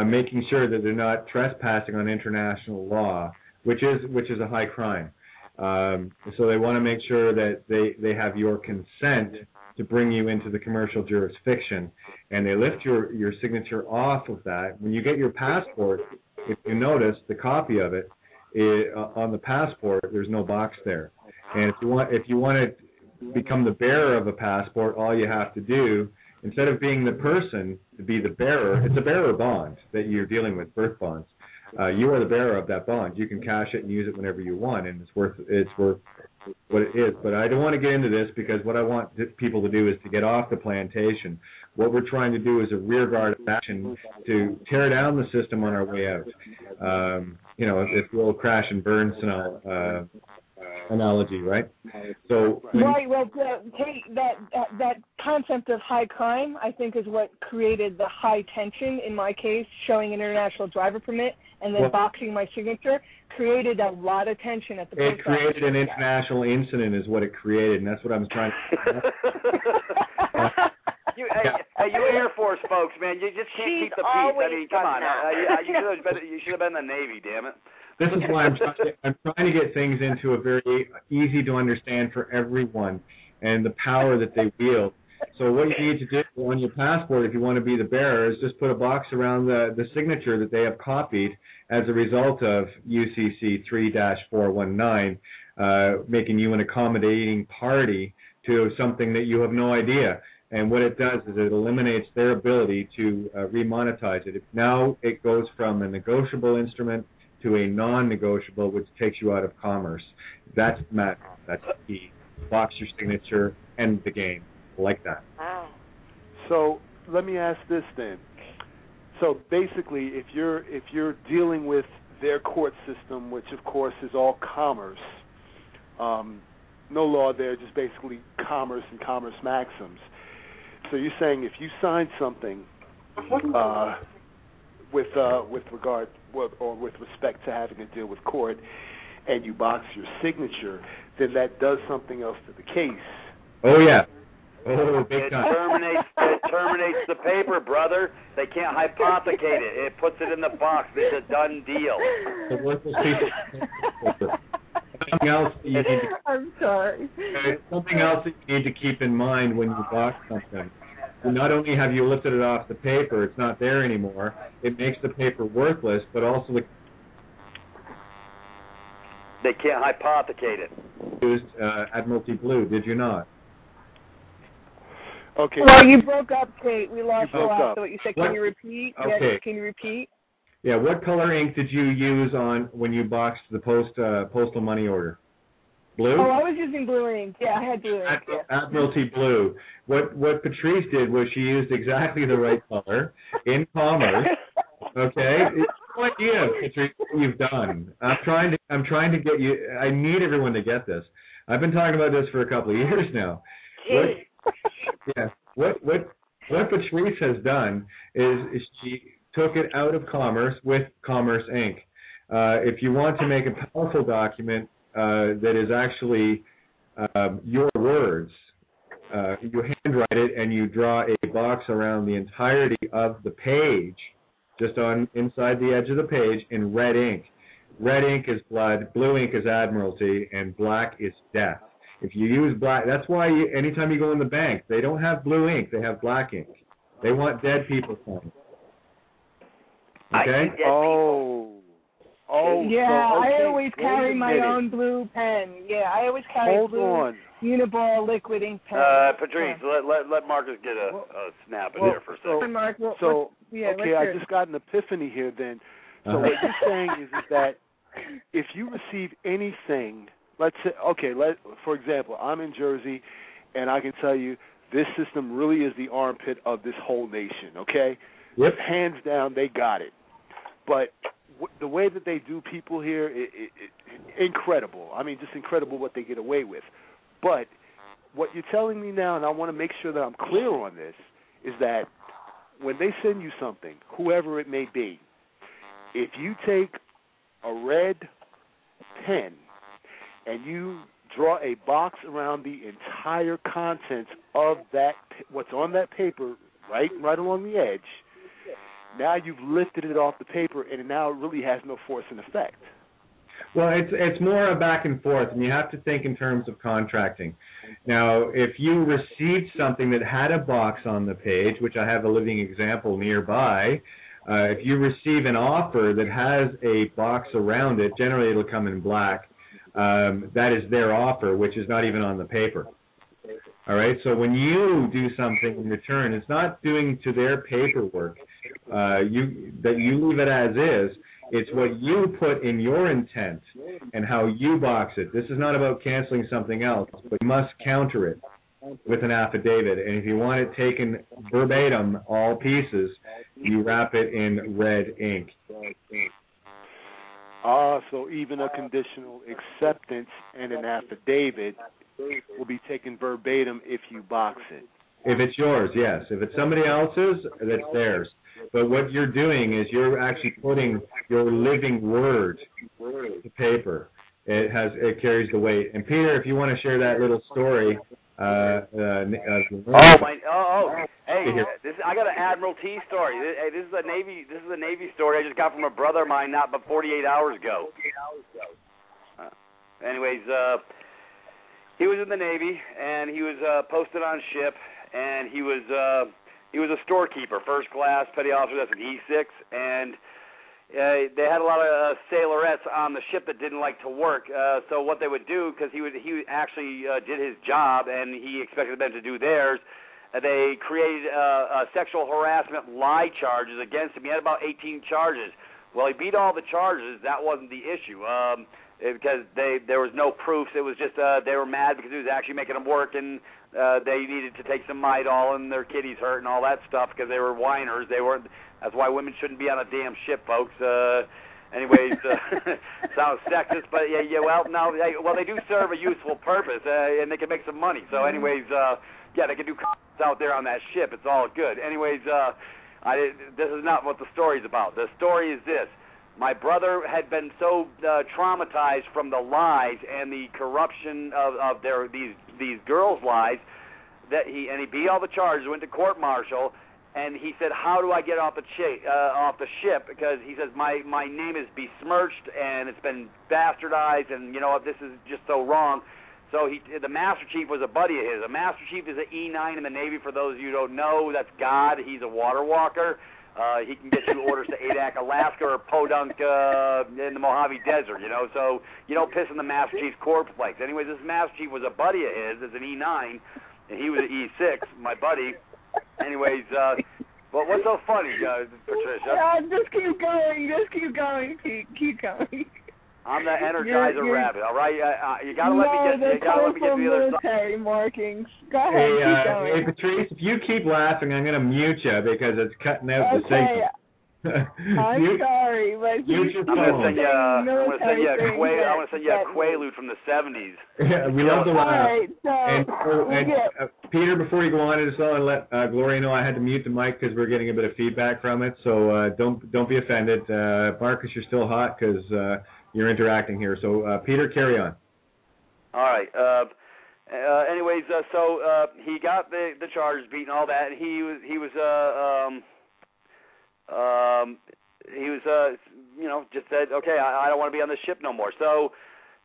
making sure that they're not trespassing on international law, which is a high crime. So they want to make sure that they have your consent to bring you into the commercial jurisdiction, and they lift your signature off of that. When you get your passport, if you notice the copy of it, on the passport, there's no box there. And if you want to become the bearer of a passport, all you have to do, instead of being the person to be the bearer, it's a bearer bond that you're dealing with, birth bonds. you are the bearer of that bond. You can cash it and use it whenever you want, and it's worth what it is. But I don't want to get into this because what I want people to do is to get off the plantation. What we're trying to do is a rearguard action to tear down the system on our way out. If we'll crash and burn scenario. Analogy, right? So right. Well, Kate, that concept of high crime, I think, is what created the high tension in my case. Showing an international driver permit and then boxing my signature created a lot of tension at the post office. It created an international incident, is what it created, and that's what I'm trying to. You Air Force folks, man, you just can't keep the peace. I mean, come on, you should have been in the Navy, damn it. This is why I'm trying to get things into a very easy to understand for everyone, and the power that they wield. So what you need to do on your passport, if you want to be the bearer, is just put a box around the signature that they have copied as a result of UCC 3-419, making you an accommodating party to something that you have no idea. And what it does is it eliminates their ability to remonetize it. Now it goes from a negotiable instrument to a non-negotiable, which takes you out of commerce. That's the key. Box your signature, end the game, like that. Wow. So let me ask this then. So basically, if you're dealing with their court system, which of course is all commerce, no law there, just basically commerce and commerce maxims. So you're saying if you sign something with regard or with respect to having to deal with court, and you box your signature, then that does something else to the case. Oh yeah. Oh, big time. It terminates the paper, brother. They can't hypothecate it. It puts it in the box. It's a done deal. The worthless people. Something else that you need to, I'm sorry. something else that you need to keep in mind when you box something. So not only have you lifted it off the paper, it's not there anymore. It makes the paper worthless, but also they can't hypothecate it. Used Admiralty Blue, did you not? Okay. Well, you broke up, Kate. We lost the last of what you said. What? Can you repeat? Okay. Yes, can you repeat? Yeah, what color ink did you use on when you boxed the postal money order? Blue? Oh, I was using blue ink. Yeah, I had blue ink. Admiralty Blue. What Patrice did was she used exactly the right color in commerce. Okay, it's no idea, Patrice, what you've done. I'm trying to get you. I need everyone to get this. I've been talking about this for a couple of years now. What Patrice has done is she took it out of commerce with Commerce Inc. If you want to make a powerful document that is actually your words, you handwrite it and you draw a box around the entirety of the page, just on inside the edge of the page, in red ink. Red ink is blood, blue ink is Admiralty, and black is death. If you use black, that's why anytime you go in the bank, they don't have blue ink, they have black ink. They want dead people signed. Okay? Yeah, so, okay, I always carry my own blue pen. Yeah, I always carry blue Uniball liquid ink pen. Patrice, let Marcus get a snap in there for a second. I just got an epiphany here then. So what you're saying is that if you receive anything, let's say, for example, I'm in Jersey, and I can tell you this system really is the armpit of this whole nation, okay? Yep. Hands down, they got it. But the way that they do people here, incredible. I mean, just incredible what they get away with. But what you're telling me now, and I want to make sure that I'm clear on this, is that when they send you something, whoever it may be, if you take a red pen and you draw a box around the entire contents of that, what's on that paper, right along the edge, now you've lifted it off the paper, and now it really has no force and effect. Well, it's more a back and forth, and you have to think in terms of contracting. Now, if you received something that had a box on the page, which I have a living example nearby, if you receive an offer that has a box around it, generally it'll come in black. That is their offer, which is not even on the paper. All right, so when you do something in return, it's not doing to their paperwork. You leave it as is. It's what you put in your intent and how you box it. This is not about canceling something else, but you must counter it with an affidavit. And if you want it taken verbatim, all pieces, you wrap it in red ink. So even a conditional acceptance and an affidavit will be taken verbatim if you box it. If it's yours, yes. If it's somebody else's, that's theirs. But what you're doing is you're actually putting your living word to paper. It carries the weight. And Peter, if you want to share that little story. Hey, I got an Admiralty story. Hey, this is a Navy story I just got from a brother of mine not but 48 hours ago. Anyways, he was in the Navy and he was posted on ship, and he was a storekeeper, first class, petty officer. That's an E6, and they had a lot of sailorettes on the ship that didn't like to work. So what they would do, because he actually did his job and he expected them to do theirs, they created sexual harassment lie charges against him. He had about 18 charges. Well, he beat all the charges. That wasn't the issue because there was no proofs. It was just they were mad because he was actually making them work, and they needed to take some Midol, and their kitties hurt and all that stuff because they were whiners. They weren't. That's why women shouldn't be on a damn ship, folks. Anyways, sounds sexist, but yeah. Well, they do serve a useful purpose, and they can make some money. So, anyways, they can do out there on that ship. It's all good. Anyways, this is not what the story's about. The story is this: my brother had been so traumatized from the lies and the corruption of these girls' lies that he beat all the charges, went to court-martial. And he said, how do I get off the ship? Because he says, my name is besmirched, and it's been bastardized, and, you know what, this is just so wrong. So the Master Chief was a buddy of his. A Master Chief is an E9 in the Navy, for those of you who don't know. That's God. He's a water walker. He can get you orders to Adak, Alaska, or Podunk in the Mojave Desert, you know. So you don't piss in the Master Chief's cornflakes. Anyways, this Master Chief was a buddy of his as an E9, and he was an E6, my buddy. Anyways, what's so funny, Patricia? Just keep going, Pete. Keep going. I'm the Energizer Rabbit, all right? You gotta let me get to the other side. Markings. Go ahead, keep going. Hey, Patrice, if you keep laughing, I'm gonna mute you because it's cutting out the signal. I'm sorry, but use your phone. I'm gonna send you a Quaalude from the 70s. Yeah, we love the laugh. Right, Peter, before you go on, I just want to let Gloria know I had to mute the mic because we're getting a bit of feedback from it. So don't be offended, Marcus. You're still hot because you're interacting here. So Peter, carry on. All right. Anyways, so he got the charges beat and all that. And he was just said, okay, I don't want to be on this ship no more. So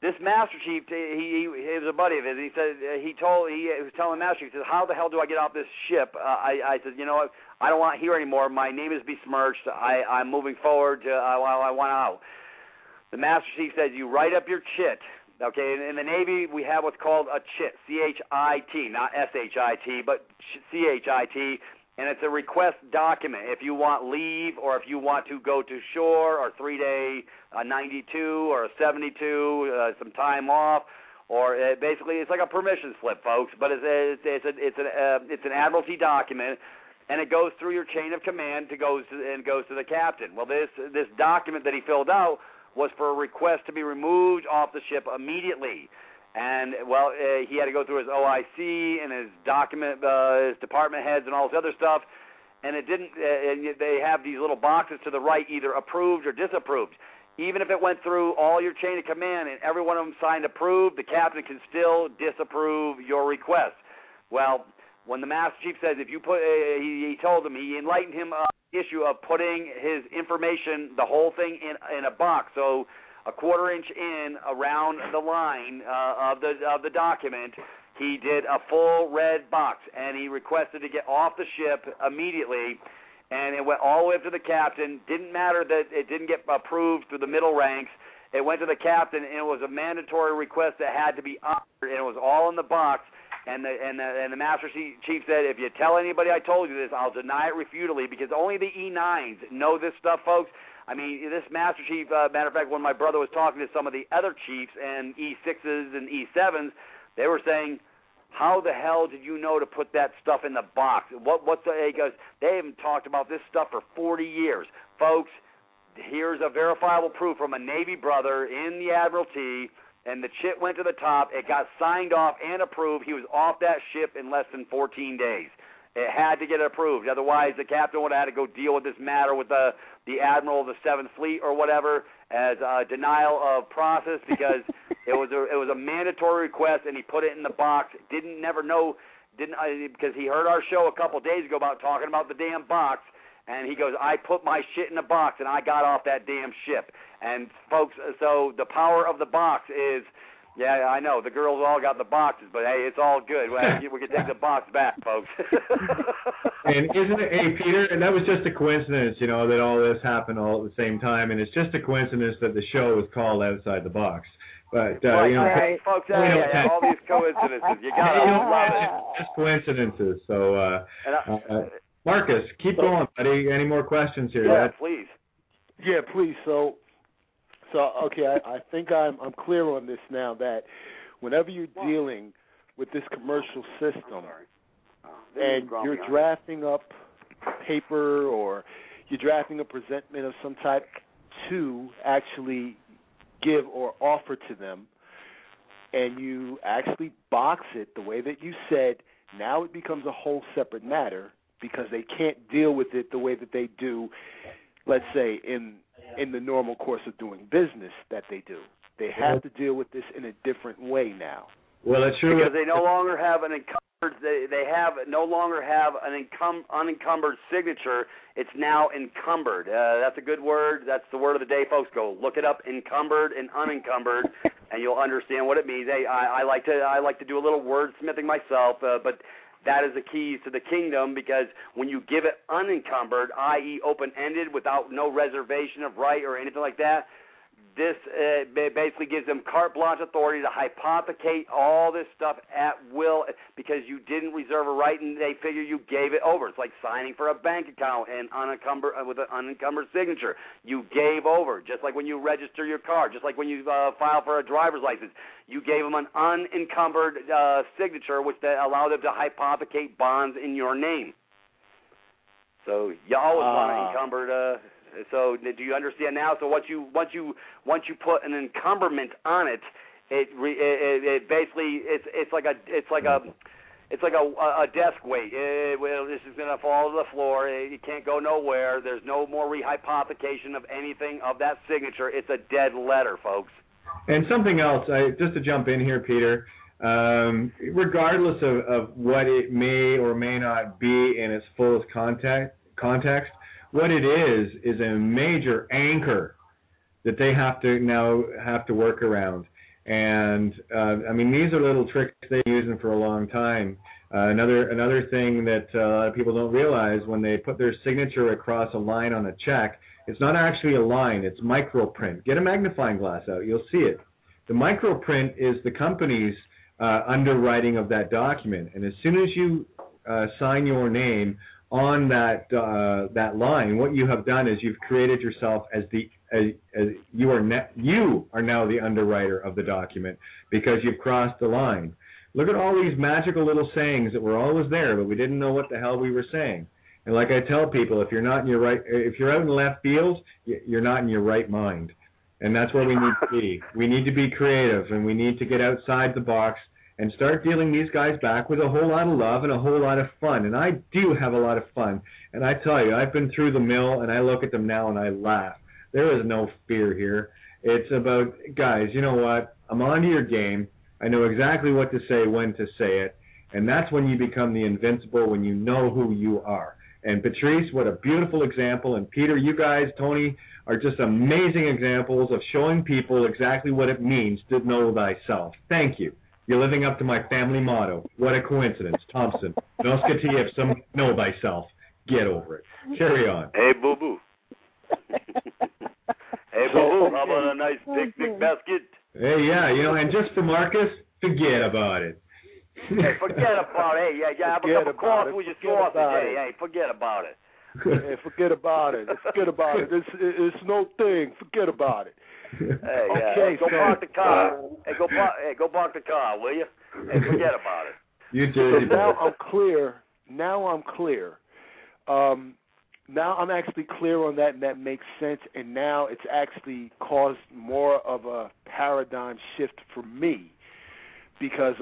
this Master Chief, he was a buddy of his. He said he was telling the Master Chief, he said, how the hell do I get off this ship? I said, you know what, I don't want here anymore. My name is besmirched. I'm moving forward. I want out. The Master Chief said, you write up your chit. Okay, in the Navy, we have what's called a chit, C-H-I-T, not S-H-I-T, but C-H-I-T. And it's a request document if you want leave or if you want to go to shore or 3-day 92 or a 72, some time off, or basically it's like a permission slip, folks. But it's an Admiralty document, and it goes through your chain of command goes to the captain. Well, this document that he filled out was for a request to be removed off the ship immediately. And, well, he had to go through his OIC and his document, his department heads and all this other stuff, and it didn't. And they have these little boxes to the right, either approved or disapproved. Even if it went through all your chain of command and every one of them signed approved, the captain can still disapprove your request. Well, when the Master Chief says if you put, he told him, he enlightened him on the issue of putting his information, the whole thing in a box. So a quarter-inch in around the line of the document, he did a full red box, and he requested to get off the ship immediately, and it went all the way up to the captain. Didn't matter that it didn't get approved through the middle ranks. It went to the captain, and it was a mandatory request that had to be honored, and it was all in the box. And the Master Chief said, if you tell anybody I told you this, I'll deny it refutably, because only the E9s know this stuff, folks. I mean, this Master Chief, matter of fact, when my brother was talking to some of the other chiefs and E6s and E7s, they were saying, how the hell did you know to put that stuff in the box? He goes, they haven't talked about this stuff for 40 years. Folks, here's a verifiable proof from a Navy brother in the Admiralty, and the chit went to the top. It got signed off and approved. He was off that ship in less than 14 days. It had to get approved. Otherwise, the captain would have had to go deal with this matter with the admiral of the 7th Fleet or whatever as a denial of process because it was a mandatory request, and he put it in the box. Because he heard our show a couple days ago about talking about the damn box, and he goes, I put my shit in the box, and I got off that damn ship. And, folks, so the power of the box is, yeah, I know, the girls all got the boxes, but, hey, it's all good. We can take the box back, folks. And isn't it, hey, Peter, and that was just a coincidence, that all this happened all at the same time, and it's just a coincidence that the show was called Outside the Box. But, right. Folks, all these coincidences, you got to love it. Just coincidences, so, Marcus, keep going, buddy. Any more questions here? Yeah, please. Yeah, please. So okay, I think I'm clear on this now that whenever you're dealing with this commercial system and you're drafting up paper or you're drafting a presentment of some type to actually give or offer to them, and you actually box it the way that you said, now it becomes a whole separate matter because they can't deal with it the way that they do, let's say, in the normal course of doing business that they do. They have to deal with this in a different way now. Well, it's true. Because they no longer have an encumbered, no longer have an unencumbered signature. It's now encumbered. That's a good word. That's the word of the day, folks. Go look it up, encumbered and unencumbered, and you'll understand what it means. I like to do a little wordsmithing myself, but that is the keys to the kingdom, because when you give it unencumbered, i.e. open-ended, without no reservation of right or anything like that, this basically gives them carte blanche authority to hypothecate all this stuff at will because you didn't reserve a right and they figure you gave it over. It's like signing for a bank account and with an unencumbered signature. You gave over, just like when you register your car, just like when you file for a driver's license. You gave them an unencumbered signature, which allowed them to hypothecate bonds in your name. So you always want an encumbered. So do you understand now? So once you put an encumberment on it, it basically it's like a desk weight. This is going to fall to the floor. It can't go nowhere. There's no more rehypothecation of anything of that signature. It's a dead letter, folks. And something else, just to jump in here, Peter, regardless of what it may or may not be in its fullest context, what it is a major anchor that they have to work around. And I mean, these are little tricks they've been using for a long time. Another thing that a lot of people don't realize, when they put their signature across a line on a check, it's not actually a line, it's microprint. Get a magnifying glass out, you'll see it. The microprint is the company's underwriting of that document. And as soon as you sign your name on that line, what you have done is you've created yourself as you are now the underwriter of the document, because you've crossed the line. Look at all these magical little sayings that were always there, but we didn't know what the hell we were saying. And like I tell people, if you're out in left field, you're not in your right mind. And that's where we need to be. We need to be creative, and we need to get outside the box and start dealing these guys back with a whole lot of love and a whole lot of fun. And I do have a lot of fun. And I tell you, I've been through the mill, and I look at them now and I laugh. There is no fear here. It's about, guys, you know what? I'm onto your game. I know exactly what to say, when to say it. And that's when you become the invincible, when you know who you are. And Patrice, what a beautiful example. And Peter, you guys, Tony, are just amazing examples of showing people exactly what it means to know thyself. Thank you. You're living up to my family motto. What a coincidence. Thompson, nos que ipsum, know thyself. Get over it. Carry on. Hey, boo-boo. Hey, boo-boo, how about a nice picnic basket? Hey, yeah, and just for Marcus, forget about it. Hey, forget about it. Hey, have a cup of coffee with your sausage. Hey, forget about it. Yeah, forget about it. Forget about it. It's no thing. Forget about it. Hey, yeah. Okay, Go park the car. Hey, go park the car, will you? Hey, forget about it. You So Jersey now boy. I'm clear. Now I'm clear. Now I'm actually clear on that, and that makes sense. And now it's actually caused more of a paradigm shift for me because,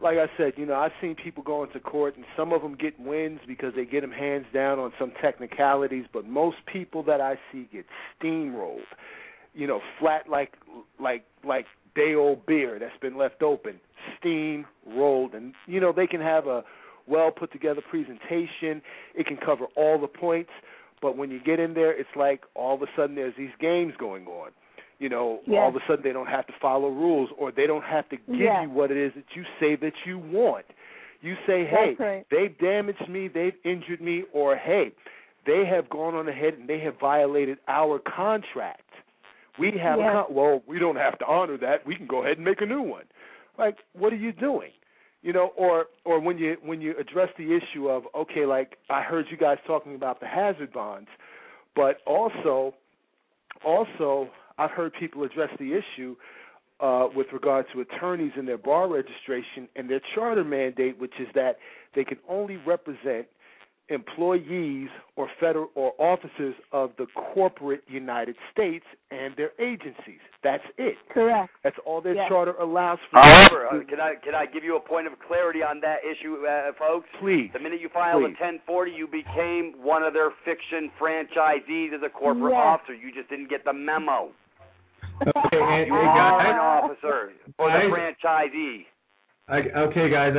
like I said, I've seen people go into court, and some of them get wins because they get them hands down on some technicalities. But most people that I see get steamrolled, flat like day-old beer that's been left open, steamrolled, and they can have a well put together presentation. It can cover all the points, but when you get in there, it's like all of a sudden there's these games going on. All of a sudden they don't have to follow rules, or they don't have to give you what it is that you say that you want. You say, hey, they've damaged me, they've injured me, or hey, they have gone on ahead and they have violated our contract. We have we don't have to honor that. We can go ahead and make a new one. Like, what are you doing? Or when you address the issue of, okay, like I heard you guys talking about the hazard bonds, but also I've heard people address the issue with regard to attorneys and their bar registration and their charter mandate, which is that they can only represent employees or federal or officers of the corporate United States and their agencies. That's it. Correct. That's all their charter allows for. However, can I give you a point of clarity on that issue, folks? Please. The minute you filed a 1040, you became one of their fiction franchisees as a corporate officer. You just didn't get the memo. Okay, You are an officer or the franchisee. Okay, guys,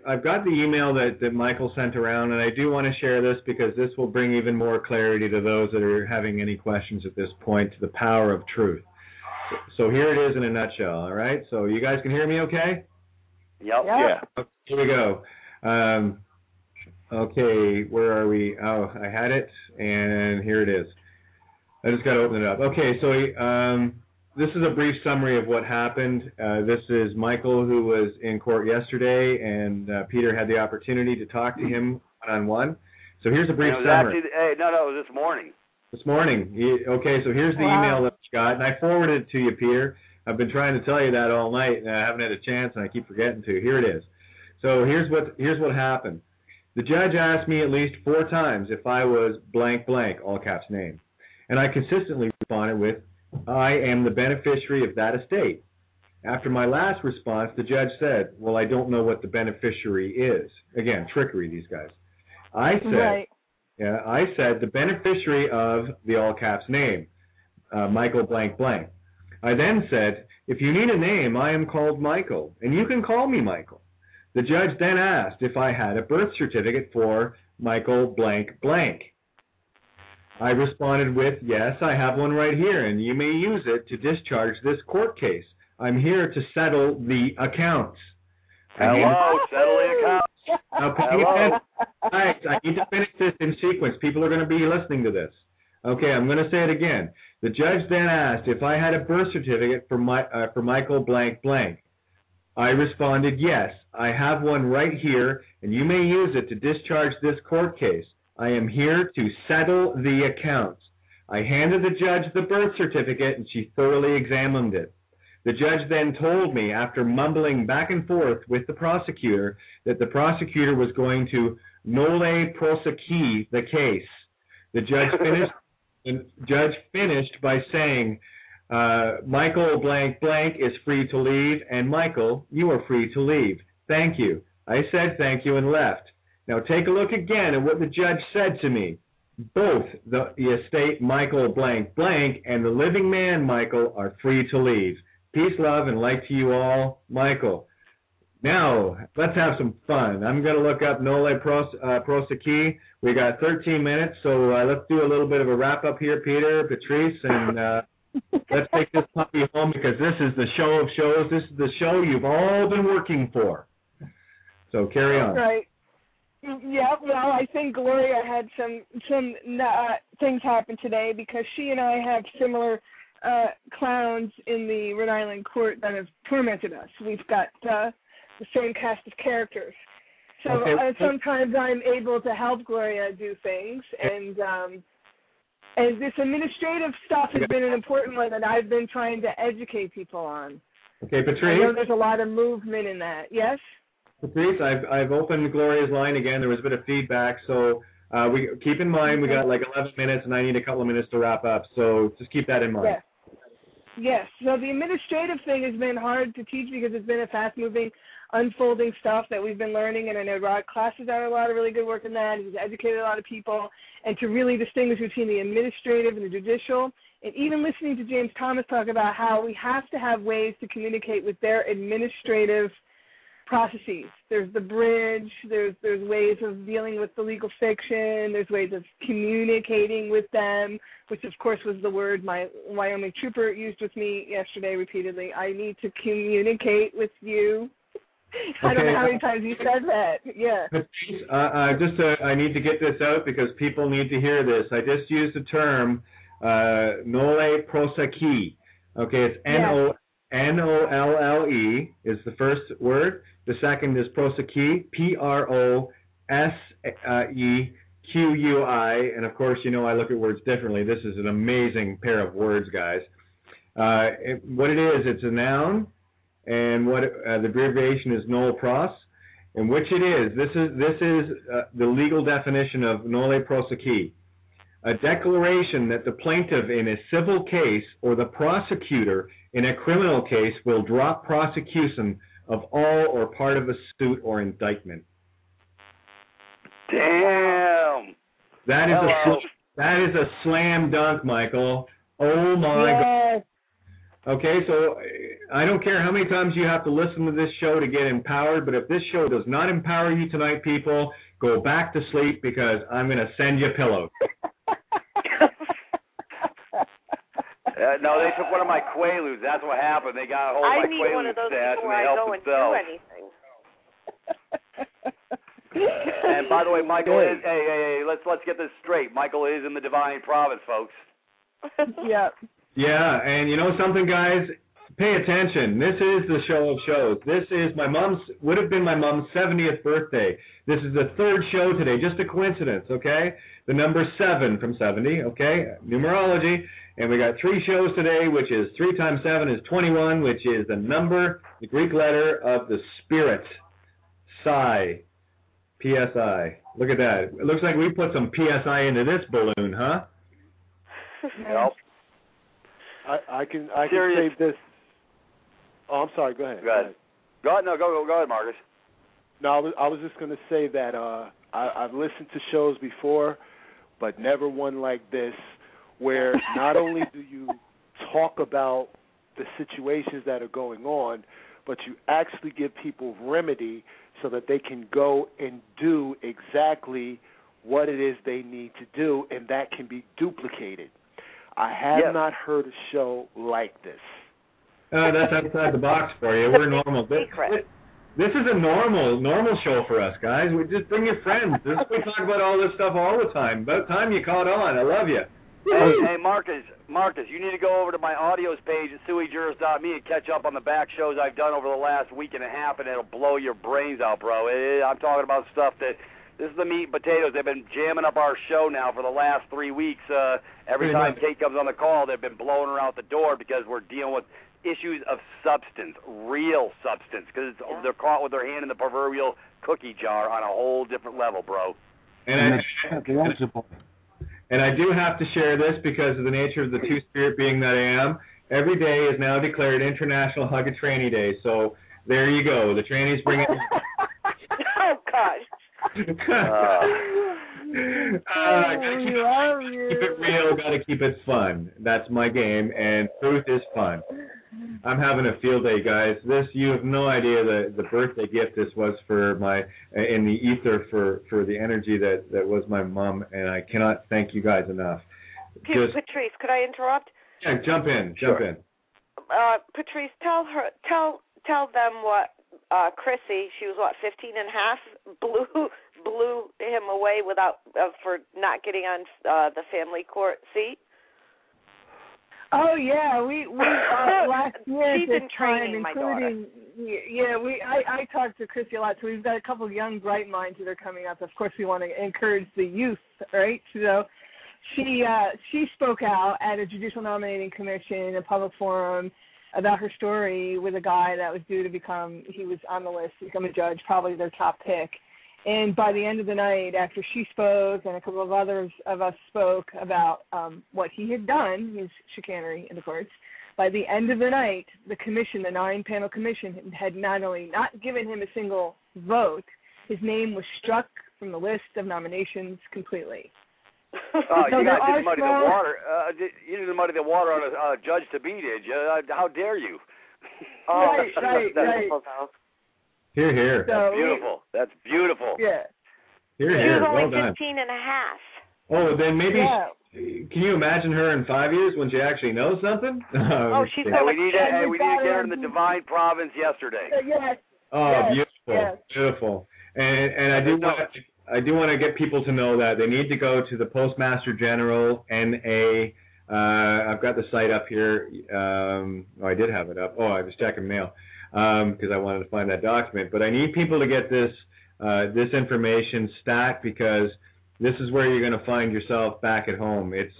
I've got the email that Michael sent around, and I do want to share this because this will bring even more clarity to those that are having any questions at this point to the power of truth. So here it is in a nutshell, all right? So you guys can hear me okay? Yep. Yeah. Okay, here we go. Okay, where are we? Oh, I had it, and here it is. I just got to open it up. Okay, so this is a brief summary of what happened. This is Michael, who was in court yesterday, and Peter had the opportunity to talk to him one-on-one. So here's a brief summary. Actually, it was this morning. This morning. Okay, so here's the email that we got, and I forwarded it to you, Peter. I've been trying to tell you that all night, and I haven't had a chance, and I keep forgetting to. Here it is. So here's what happened. The judge asked me at least 4 times if I was blank blank, all caps name, and I consistently responded with, I am the beneficiary of that estate. After my last response, the judge said, well, I don't know what the beneficiary is. Again, trickery, these guys. I said the beneficiary of the all caps name, Michael blank blank. I then said, if you need a name, I am called Michael, and you can call me Michael. The judge then asked if I had a birth certificate for Michael blank blank. I responded with, yes, I have one right here, and you may use it to discharge this court case. I'm here to settle the accounts. Hello, settle the accounts. Now, hello. Right, I need to finish this in sequence. People are going to be listening to this. Okay, I'm going to say it again. The judge then asked if I had a birth certificate for Michael blank blank. I responded, yes, I have one right here, and you may use it to discharge this court case. I am here to settle the accounts. I handed the judge the birth certificate, and she thoroughly examined it. The judge then told me, after mumbling back and forth with the prosecutor, that the prosecutor was going to nolle prosequi the case. The judge finished by saying, Michael blank blank is free to leave, and Michael, you are free to leave. Thank you. I said thank you and left. Now take a look again at what the judge said to me. Both the estate Michael blank blank and the living man Michael are free to leave. Peace, love, and light to you all, Michael. Now, let's have some fun. I'm going to look up nolle prosequi. We got 13 minutes, so let's do a little bit of a wrap-up here, Peter, Patrice, and let's take this puppy home because this is the show of shows. This is the show you've all been working for. So carry on. Right. Yeah, well, I think Gloria had some things happen today because she and I have similar clowns in the Rhode Island court that have tormented us. We've got the same cast of characters. So sometimes I'm able to help Gloria do things, and this administrative stuff has been an important one that I've been trying to educate people on. Okay, Patrice. I know there's a lot of movement in that. Yes? Patrice, I've opened Gloria's line again. There was a bit of feedback, so we keep in mind we got like 11 minutes, and I need a couple of minutes to wrap up. So just keep that in mind. Yes. Yes. So the administrative thing has been hard to teach because it's been a fast-moving, unfolding stuff that we've been learning, and I know Rod Class has done a lot of really good work in that. He's educated a lot of people, and to really distinguish between the administrative and the judicial, and even listening to James Thomas talk about how we have to have ways to communicate with their administrative processes. There's the bridge, there's ways of dealing with the legal fiction, there's ways of communicating with them, which of course was the word my Wyoming trooper used with me yesterday repeatedly. I need to communicate with you. I don't know how many times you said that. Yeah. I need to get this out because people need to hear this. I just used the term nolle prosequi. Okay, it's N-O-L-L-E is the first word. The second is prosequi, P-R-O-S-E-Q-U-I. And, of course, you know I look at words differently. This is an amazing pair of words, guys. What it is, it's a noun, and what the abbreviation is nolle pros, and which it is. This is the legal definition of nolle prosequi. A declaration that the plaintiff in a civil case or the prosecutor in a criminal case will drop prosecution of all or part of a suit or indictment. Damn. That is a slam dunk, Michael. Oh my God. Okay, so I don't care how many times you have to listen to this show to get empowered, but if this show does not empower you tonight, people, go back to sleep because I'm going to send you pillows. No, they took one of my Quaaludes. That's what happened. They got a hold of my Quaalude stash and they helped themselves. And by the way, Michael is. Hey, let's get this straight. Michael is in the Divine Province, folks. Yeah. Yeah, and you know something, guys? Pay attention. This is the show of shows. This is would have been my mom's 70th birthday. This is the third show today. Just a coincidence, okay? The number 7 from 70, okay? Numerology. And we got 3 shows today, which is 3 times 7 is 21, which is the number, the Greek letter of the spirit. Psi. PSI. Look at that. It looks like we put some PSI into this balloon, huh? Yep. I can save this. Oh, I'm sorry. Go ahead. Go ahead. Go ahead, Marcus. No, I was just going to say that I've listened to shows before, but never one like this, where not only do you talk about the situations that are going on, but you actually give people remedy so that they can go and do exactly what it is they need to do, and that can be duplicated. I have not heard a show like this. That's outside the box for you. We're normal. This is a normal show for us, guys. We just bring your friends. We talk about all this stuff all the time. About time you caught on. I love you. Hey, Marcus, you need to go over to my audios page at suijuris.me and catch up on the back shows I've done over the last week and a half, and it'll blow your brains out, bro. I'm talking about stuff that. This is the meat and potatoes. They've been jamming up our show now for the last 3 weeks. Every time Kate comes on the call, they've been blowing her out the door because we're dealing with issues of substance, real substance, because they're caught with their hand in the proverbial cookie jar on a whole different level, bro. And I do have to share this because of the nature of the two-spirit being that I am. Every day is now declared International Hug a Tranny Day. So there you go. The trannies bring it. Oh, gosh. Gotta keep it real, gotta keep it fun. That's my game, and truth is fun. I'm having a field day, guys. You have no idea the birthday gift this was for in the ether for the energy that was my mom, and I cannot thank you guys enough. Patrice, could I interrupt? Yeah, jump in. Patrice, tell them what Chrissy, she was 15 and a half, blew him away without for not getting on the family court seat. Oh yeah, we last year She's at in this training, time, my daughter. including I talked to Chrissy a lot, so we've got a couple of young bright minds that are coming up. Of course, we want to encourage the youth, right? So she spoke out at a judicial nominating commission, a public forum, about her story with a guy that was due to he was on the list to become a judge, probably their top pick. And by the end of the night, after she spoke and a couple of others of us spoke about what he had done, his chicanery in the courts, by the end of the night, the commission, the 9-panel commission, had not only not given him a single vote, his name was struck from the list of nominations completely. Oh, you guys didn't muddy the water. You didn't muddy the water on a judge to be, did you? How dare you? Right. Here, here. That's beautiful. That's beautiful. Yeah. Here, She here. was only Well done. 15 and a half. Oh, then maybe. Yeah. Can you imagine her in 5 years when she actually knows something? Oh, she's Yeah, we need to we get her in the divine province yesterday. Yes. Oh, Yes, beautiful, yes. beautiful. And I do want to get people to know that they need to go to the Postmaster General NA. I've got the site up here. I did have it up. Oh, I was checking mail because I wanted to find that document. But I need people to get this information stat, because this is where you're going to find yourself back at home. It's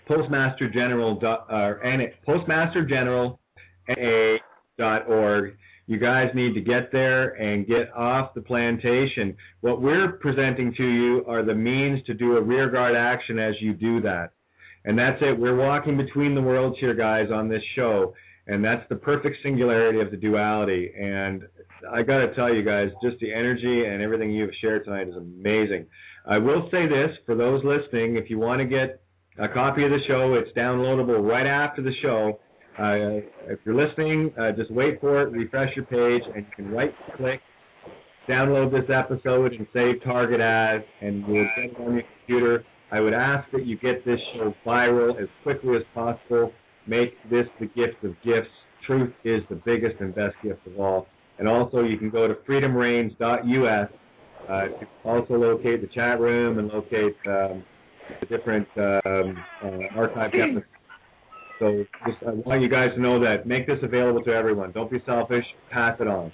postmastergeneral.org. You guys need to get there and get off the plantation. What we're presenting to you are the means to do a rearguard action as you do that. And that's it. We're walking between the worlds here, guys, on this show. And that's the perfect singularity of the duality. And I got to tell you guys, just the energy and everything you've shared tonight is amazing. I will say this, for those listening, if you want to get a copy of the show, it's downloadable right after the show. If you're listening, just wait for it, refresh your page, and you can right-click, download this episode, and save target as, and you'll get it on your computer. I would ask that you get this show viral as quickly as possible. Make this the gift of gifts. Truth is the biggest and best gift of all. And also, you can go to freedomreigns.us to also locate the chat room and locate the different archived episodes. So just, I want you guys to know that. Make this available to everyone. Don't be selfish. Pass it on.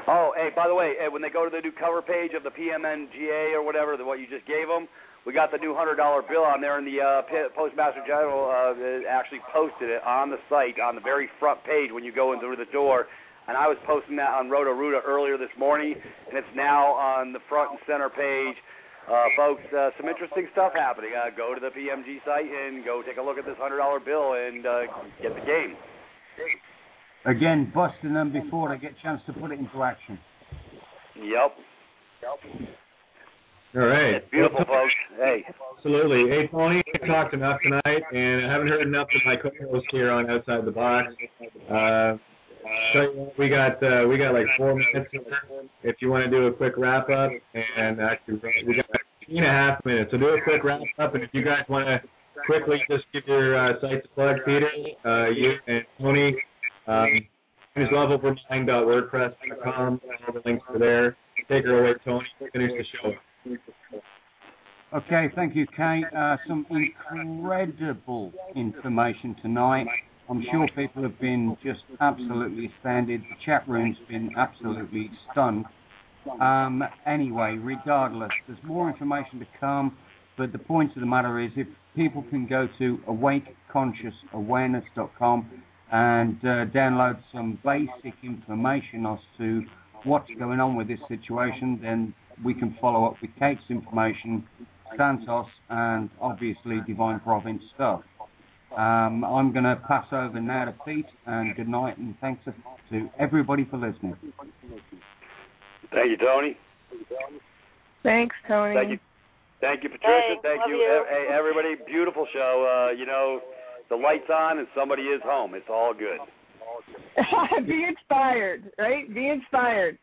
Oh, hey, by the way, when they go to the new cover page of the PMNGA or whatever, what you just gave them, we got the new $100 bill on there, and the Postmaster General actually posted it on the site on the very front page when you go in through the door. And I was posting that on Roto-Rooter earlier this morning, and it's now on the front and center page. Folks, some interesting stuff happening. Go to the PMG site and go take a look at this $100 bill and get the game. Again, busting them before they get a chance to put it into action. Yep. All right. It's beautiful, folks. Hey. Absolutely. Hey, Tony, I talked enough tonight, and I haven't heard enough of my co-host here on Outside the Box. So we got like 4 minutes if you want to do a quick wrap up, and actually we got 3.5 minutes. So do a quick wrap up, and if you guys want to quickly just give your sites a plug, Peter, you and Tony, isloveovermind.wordpress.com. All the links are there. Take her away, Tony. Finish the show. Okay, thank you, Kate. Some incredible information tonight. I'm sure people have been just absolutely astounded. The chat room's been absolutely stunned. Anyway, regardless, there's more information to come, but the point of the matter is if people can go to awakeconsciousawareness.com and download some basic information as to what's going on with this situation, then we can follow up with Kate's information, Santos, and obviously Divine Province stuff. I'm going to pass over now to Pete, and good night, and thanks to everybody for listening. Thank you, Tony. Thanks, Tony. Thank you, Patricia. Hey, Thank love you. you. Hey, everybody. Beautiful show. The light's on and somebody is home. It's all good. Be inspired, right? Be inspired.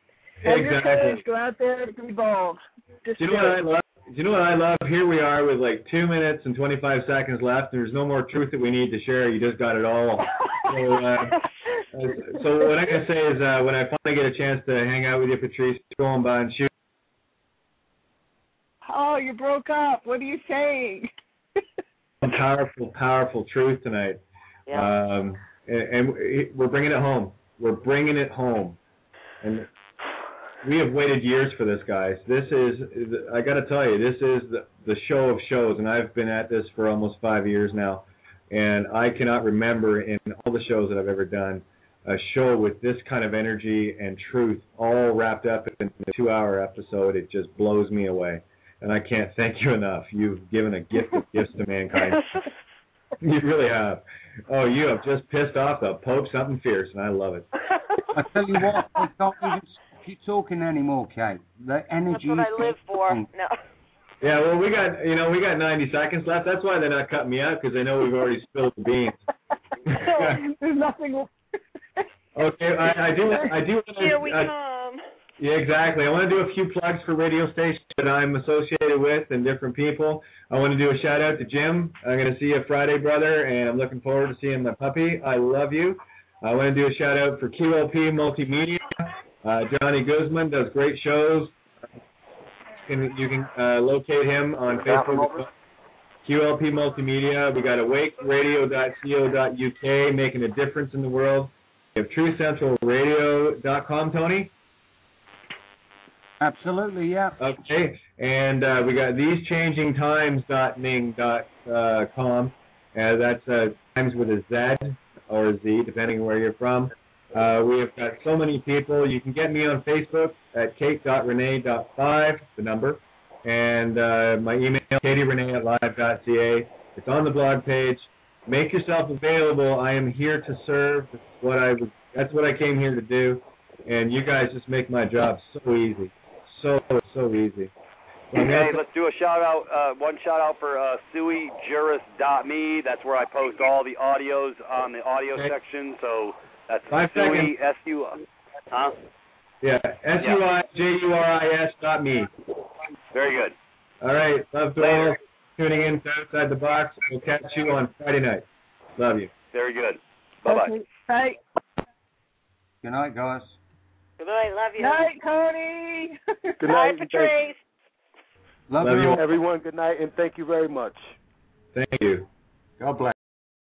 Have your courage. Go out there and be bold. Do you know what I love? Do you know what I love? Here we are with like 2 minutes and 25 seconds left. There's no more truth that we need to share. You just got it all. So what I'm going to say is when I finally get a chance to hang out with you, Patrice, go on by and shoot. Oh, you broke up. What are you saying? powerful, powerful truth tonight. Yeah. And we're bringing it home. We're bringing it home. And we have waited years for this, guys. This is, I got to tell you, this is the show of shows, and I've been at this for almost 5 years now. And I cannot remember in all the shows that I've ever done a show with this kind of energy and truth all wrapped up in a 2-hour episode. It just blows me away. And I can't thank you enough. You've given a gift of gifts to mankind. You really have. Oh, you have just pissed off the Pope something fierce, and I love it. I tell you what, I can't even keep talking anymore, Kate. The energy. That's what I live for. No. Yeah, well, we got 90 seconds left. That's why they're not cutting me out, because they know we've already spilled the beans. There's nothing. Okay, I do. Here we come. Yeah, exactly. I want to do a few plugs for radio stations that I'm associated with and different people. I want to do a shout out to Jim. I'm going to see you Friday, brother, and I'm looking forward to seeing my puppy. I love you. I want to do a shout out for QLP Multimedia. Johnny Guzman does great shows. You can locate him on Facebook. QLP Multimedia. We got awakeradio.co.uk, making a difference in the world. We have TruthCentralRadio.com, Tony. Absolutely, yeah. Okay, and we got thesechangingtimes.ning.com. That's times with a Z or a Z, depending on where you're from. We have got so many people. You can get me on Facebook at kate.renee.5, the number, and my email, katierenee@live.ca. It's on the blog page. Make yourself available. I am here to serve. That's what I came here to do, and you guys just make my job so easy. So easy. Okay, let's do a shout out. One shout out for SuiJuris.me. That's where I post all the audios on the audio section. So that's Sui, S-U, huh? Yeah, SuiJuris.me. Very good. All right, love to all tuning in to Outside the Box. We'll catch you on Friday night. Love you. Very good. Bye-bye. Bye. Good night, guys. Good night. Love you. Night, Tony. Good Bye, night, Patrice. Love you. you. everyone. Good night, and thank you very much. Thank you. God bless.